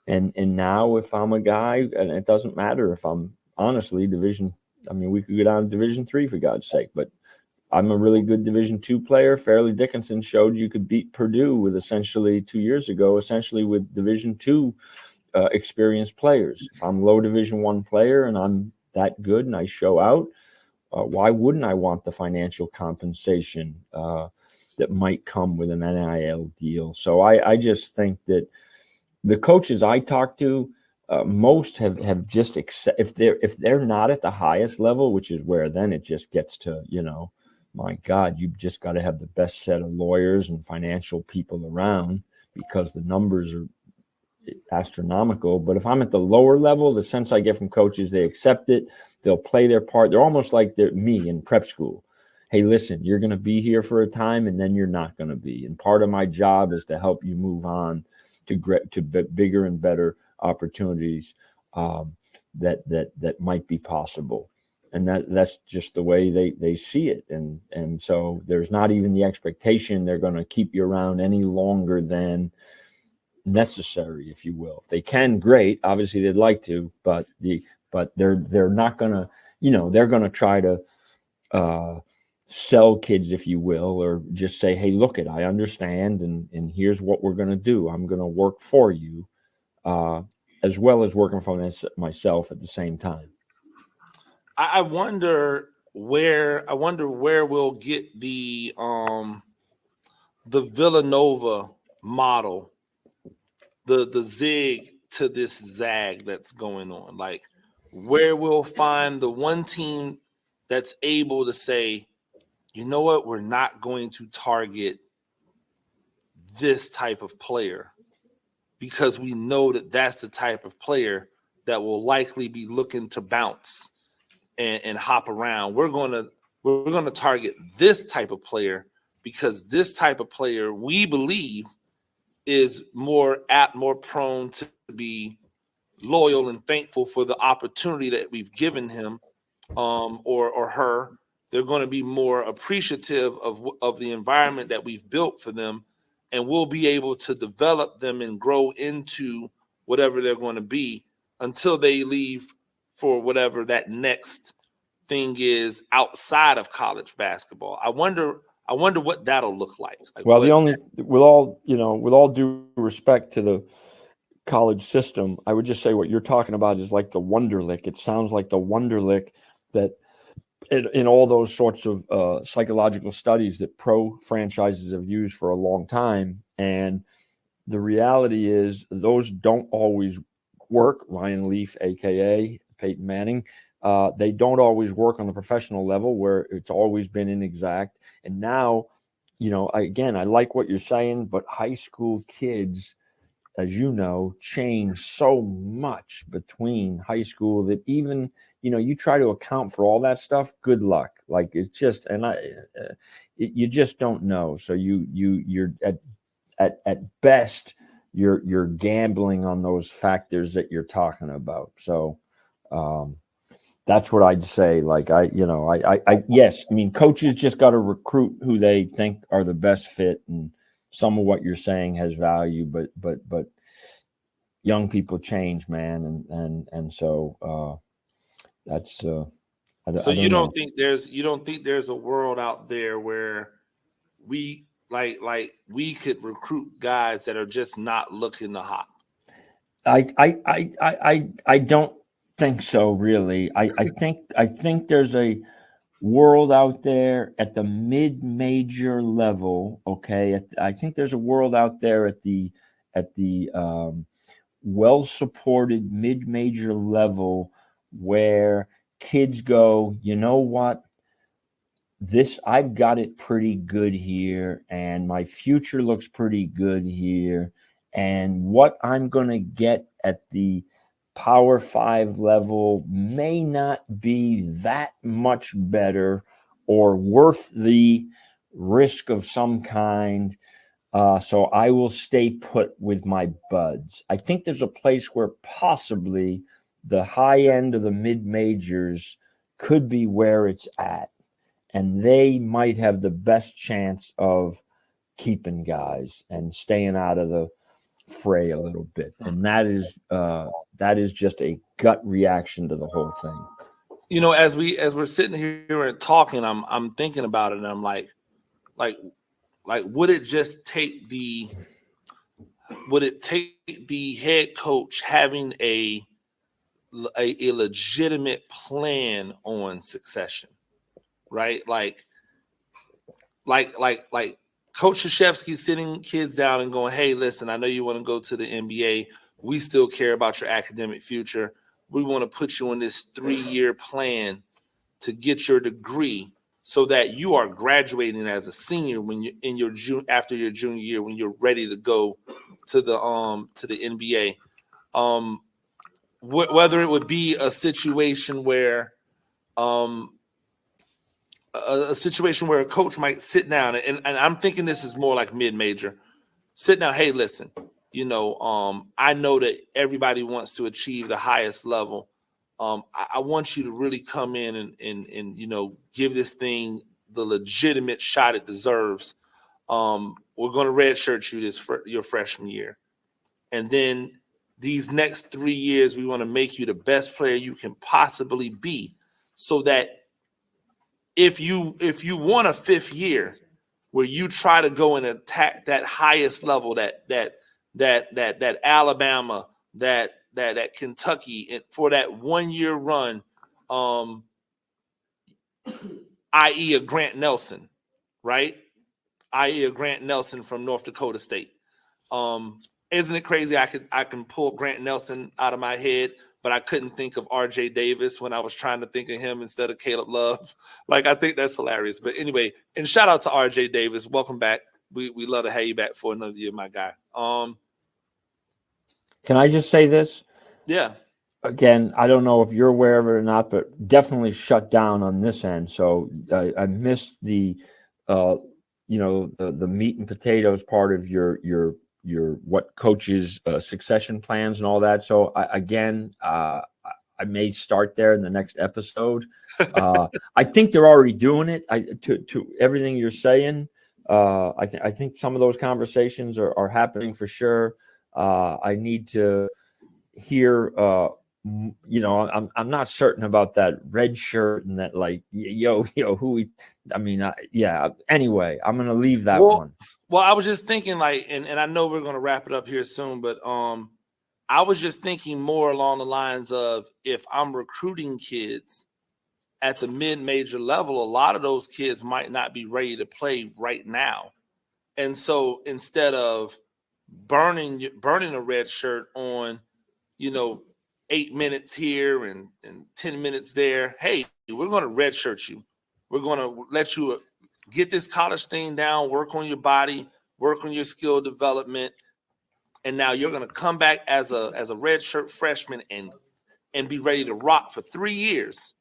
And now if I'm a guy, and it doesn't matter if I'm honestly we could go down to Division III for God's sake, but I'm a really good Division II player. Fairleigh Dickinson showed you could beat Purdue with essentially 2 years ago, with Division II experienced players. If I'm low Division I player and I'm that good and I show out, why wouldn't I want the financial compensation that might come with an NIL deal? So I just think that the coaches I talk to, most have just if they're not at the highest level, which is where then it just gets to, my God, you've just got to have the best set of lawyers and financial people around because the numbers are astronomical. But if I'm at the lower level, the sense I get from coaches, they accept it. They'll play their part. They're almost like me in prep school. Hey, listen, you're going to be here for a time and then you're not going to be. And part of my job is to help you move on to bigger and better opportunities that might be possible. And that's just the way they see it. And so there's not even the expectation they're going to keep you around any longer than necessary, if you will. If they can, great. Obviously they'd like to, but they're not going to, they're going to try to sell kids, if you will, or just say, hey, look I understand. And here's what we're going to do. I'm going to work for you as well as working for myself at the same time. I wonder where we'll get the Villanova model, the zig to this zag that's going on. Like where we'll find the one team that's able to say, you know what, we're not going to target this type of player because we know that that's the type of player that will likely be looking to bounce and hop around. We're gonna target this type of player because this type of player we believe is more apt, more prone to be loyal and thankful for the opportunity that we've given him or her. They're going to be more appreciative of the environment that we've built for them, and we'll be able to develop them and grow into whatever they're going to be until they leave for whatever that next thing is outside of college basketball. I wonder what that'll look like. Well, with all due respect to the college system, I would just say what you're talking about is like the Wonderlic. It sounds like the Wonderlic that in all those sorts of psychological studies that pro franchises have used for a long time. And the reality is those don't always work. Ryan Leaf, AKA Peyton Manning, they don't always work on the professional level where it's always been inexact. And now, I like what you're saying, but high school kids, as you know, change so much between high school that even, you try to account for all that stuff. Good luck. Like it's just, you just don't know. So you're at best, you're gambling on those factors that you're talking about. So, that's what I'd say. Like yes, I mean, coaches just got to recruit who they think are the best fit, and some of what you're saying has value, but young people change, man, and so that's. So you don't think there's a world out there where we we could recruit guys that are just not looking to hop? I don't think so, really. I think there's a world out there at the mid-major level. Okay, I think there's a world out there at the well-supported mid-major level where kids go, you know what? I've got it pretty good here, and my future looks pretty good here. And what I'm going to get at the Power 5 level may not be that much better or worth the risk of some kind. So I will stay put with my buds. I think there's a place where possibly the high end of the mid-majors could be where it's at, and they might have the best chance of keeping guys and staying out of the fray a little bit. And that is just a gut reaction to the whole thing. As we're sitting here and talking, I'm thinking about it, and I'm like would it just take the head coach having a legitimate plan on succession, right? Like Coach Krzyzewski sitting kids down and going, hey, listen, I know you want to go to the NBA. We still care about your academic future. We want to put you on this 3-year plan to get your degree so that you are graduating as a senior when you're in your after your junior year, when you're ready to go to the NBA. Whether it would be a situation where a coach might sit down and I'm thinking this is more like mid-major, sit down, hey, listen, I know that everybody wants to achieve the highest level. I want you to really come in and give this thing the legitimate shot it deserves. We're going to redshirt you your freshman year. And then these next 3 years, we want to make you the best player you can possibly be, so that if you want a 5th year where you try to go and attack that highest level, that Alabama, that Kentucky, and for that 1-year run, i.e. a Grant Nelson, right? I.e. a Grant Nelson from North Dakota State. Isn't it crazy? I can pull Grant Nelson out of my head, but I couldn't think of RJ Davis when I was trying to think of him instead of Caleb Love. Like, I think that's hilarious. But anyway, and shout out to RJ Davis. Welcome back. We love to have you back for another year, my guy. Can I just say this? Yeah. Again, I don't know if you're aware of it or not, but definitely shut down on this end. So I missed the, the meat and potatoes part of your what coaches succession plans and all that. So I may start there in the next episode. I think they're already doing it. To everything you're saying, I think some of those conversations are happening for sure. I need to hear. I'm not certain about that red shirt and that, like, who we. I mean, Anyway, I'm gonna leave that one. Well, I was just thinking, like, and I know we're gonna wrap it up here soon, but I was just thinking more along the lines of, if I'm recruiting kids at the mid-major level, a lot of those kids might not be ready to play right now. And so instead of burning a red shirt on, 8 minutes here and 10 minutes there, hey, we're going to red shirt you. We're going to let you get this college thing down, work on your body, work on your skill development. And now you're going to come back as a red shirt freshman and be ready to rock for 3 years.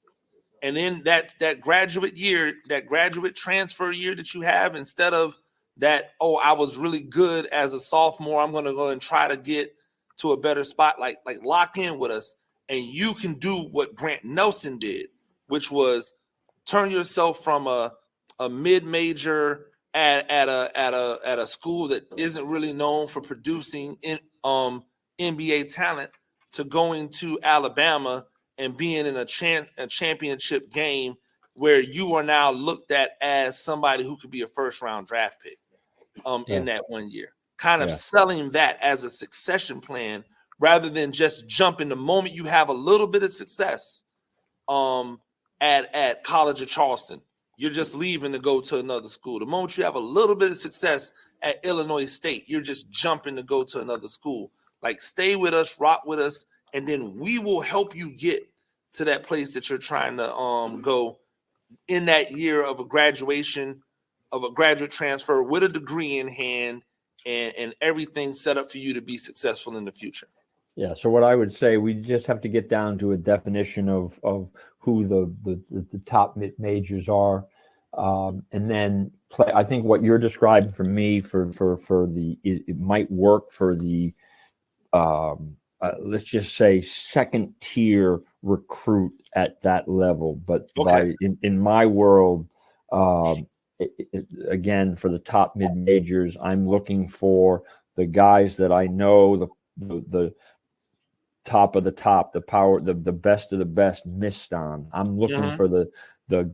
And then that graduate year, that graduate transfer year that you have, instead of that, I was really good as a sophomore, I'm going to go and try to get to a better spot, like lock in with us. And you can do what Grant Nelson did, which was turn yourself from a mid-major at a school that isn't really known for producing NBA talent to going to Alabama and being in a championship game where you are now looked at as somebody who could be a first-round draft pick in that 1 year. Kind of selling that as a succession plan rather than just jumping the moment you have a little bit of success at College of Charleston. You're just leaving to go to another school. The moment you have a little bit of success at Illinois State, you're just jumping to go to another school. Like, stay with us, rock with us, and then we will help you get to that place that you're trying to go in that year of a graduation, of a graduate transfer with a degree in hand, and everything set up for you to be successful in the future. Yeah. So what I would say, we just have to get down to a definition of who the top mid majors are, and then play. I think what you're describing for me for it might work for the let's just say second tier recruit at that level. But in my world, again, for the top mid majors, I'm looking for the guys that I know, the top of the top, the power, the best of the best missed on. I'm looking for the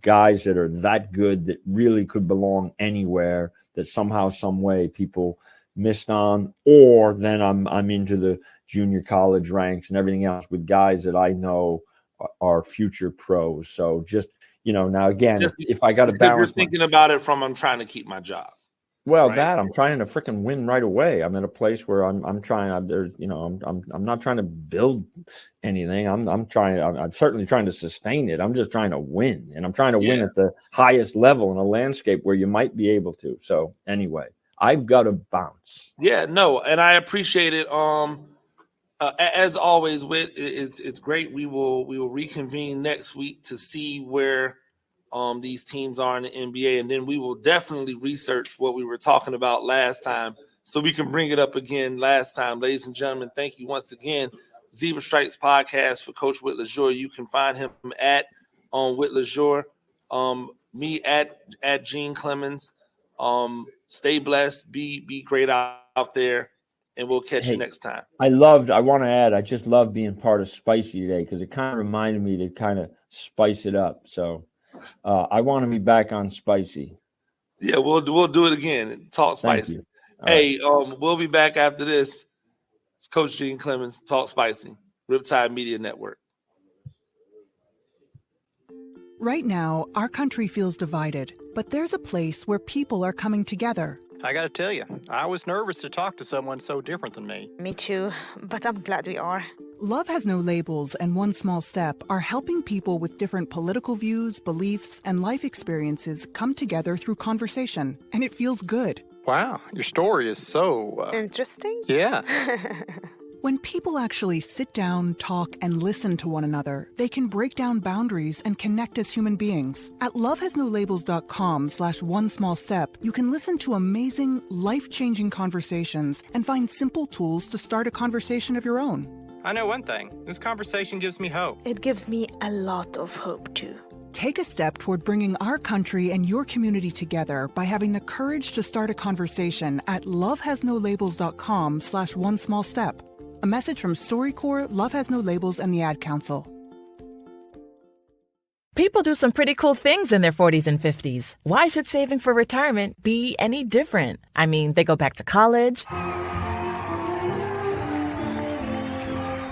guys that are that good that really could belong anywhere, that somehow, some way people missed on, or then I'm into the junior college ranks and everything else with guys that I know are future pros. So just, now again, if I got to balance, you're thinking about it from, I'm trying to keep my job. Well, right? I'm trying to freaking win right away. I'm at a place where I'm not trying to build anything. I'm certainly trying to sustain it. I'm just trying to win, and I'm trying to win at the highest level in a landscape where you might be able to. So anyway, I've got to bounce. Yeah, no, and I appreciate it. As always, Whit, it's great. We will reconvene next week to see where these teams are in the NBA, and then we will definitely research what we were talking about last time so we can bring it up again last time. Ladies and gentlemen, thank you once again. Zebra Stripes podcast for Coach Whit Lesure. You can find him at Whit Lesure. Me at Gene Clemens. Stay blessed. Be great out there, and we'll catch you next time. I want to add, I just love being part of Spicy today because it kind of reminded me to kind of spice it up. So I want to be back on Spicy. Yeah, we'll do it again. Talk Spicy. Hey, we'll be back after this. It's Coach Gene Clemens, Talk Spicy, Riptide Media Network. Right now, our country feels divided, but there's a place where people are coming together. I gotta tell you, I was nervous to talk to someone so different than me. Me too, but I'm glad we are. Love Has No Labels and One Small Step are helping people with different political views, beliefs, and life experiences come together through conversation, and it feels good. Wow, your story is so... Interesting? Yeah. When people actually sit down, talk, and listen to one another, they can break down boundaries and connect as human beings. At lovehasnolabels.com/onesmallstep, you can listen to amazing, life-changing conversations and find simple tools to start a conversation of your own. I know one thing. This conversation gives me hope. It gives me a lot of hope, too. Take a step toward bringing our country and your community together by having the courage to start a conversation at lovehasnolabels.com/onesmallstep. A message from StoryCorps, Love Has No Labels, and the Ad Council. People do some pretty cool things in their 40s and 50s. Why should saving for retirement be any different? I mean, they go back to college,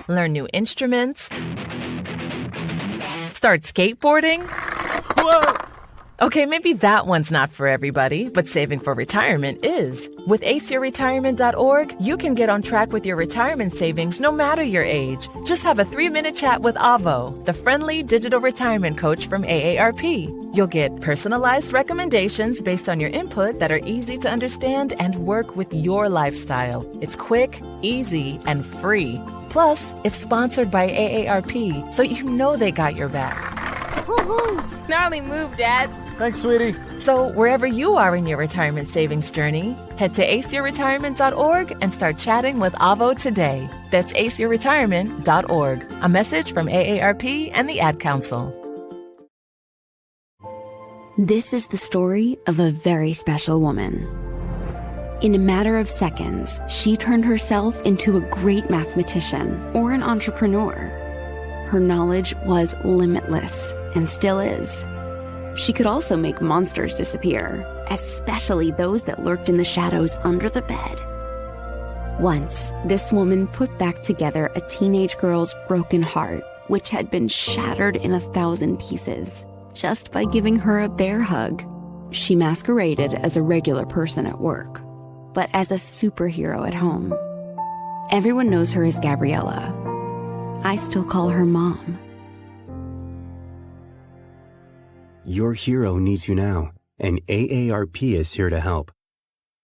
learn new instruments, start skateboarding. Whoa! Okay, maybe that one's not for everybody, but saving for retirement is. With aceyourretirement.org, you can get on track with your retirement savings no matter your age. Just have a 3-minute chat with Avo, the friendly digital retirement coach from AARP. You'll get personalized recommendations based on your input that are easy to understand and work with your lifestyle. It's quick, easy, and free. Plus, it's sponsored by AARP, so you know they got your back. Woohoo! Gnarly move, Dad. Thanks, sweetie. So wherever you are in your retirement savings journey, head to aceyourretirement.org and start chatting with Avo today. That's aceyourretirement.org. A message from AARP and the Ad Council. This is the story of a very special woman. In a matter of seconds, she turned herself into a great mathematician or an entrepreneur. Her knowledge was limitless and still is. She could also make monsters disappear, especially those that lurked in the shadows under the bed. Once, this woman put back together a teenage girl's broken heart, which had been shattered in 1,000 pieces, just by giving her a bear hug. She masqueraded as a regular person at work, but as a superhero at home. Everyone knows her as Gabriella. I still call her Mom. Your hero needs you now, and AARP is here to help.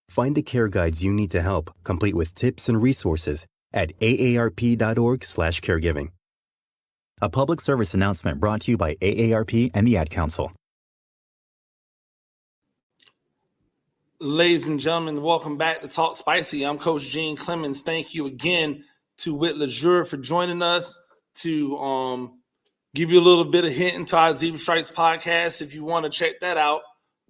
Find the care guides you need to help, complete with tips and resources at aarp.org/caregiving. A public service announcement brought to you by AARP and the Ad Council. Ladies and gentlemen, welcome back to Talk Spicy. I'm Coach Gene Clemens. Thank you again to Whit Lesure for joining us to give you a little bit of hint into our Zebra Stripes podcast. If you want to check that out,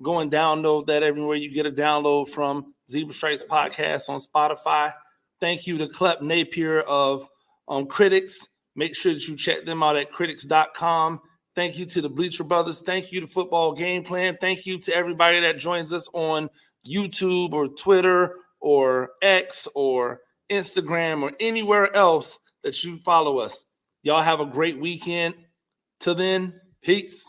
go and download that everywhere you get a download from Zebra Stripes podcast on Spotify. Thank you to Klep Napier of Critix. Make sure that you check them out at Critix.com. Thank you to the Bleacher Brothers. Thank you to Football Game Plan. Thank you to everybody that joins us on YouTube or Twitter or X or Instagram or anywhere else that you follow us. Y'all have a great weekend. Till then, peace.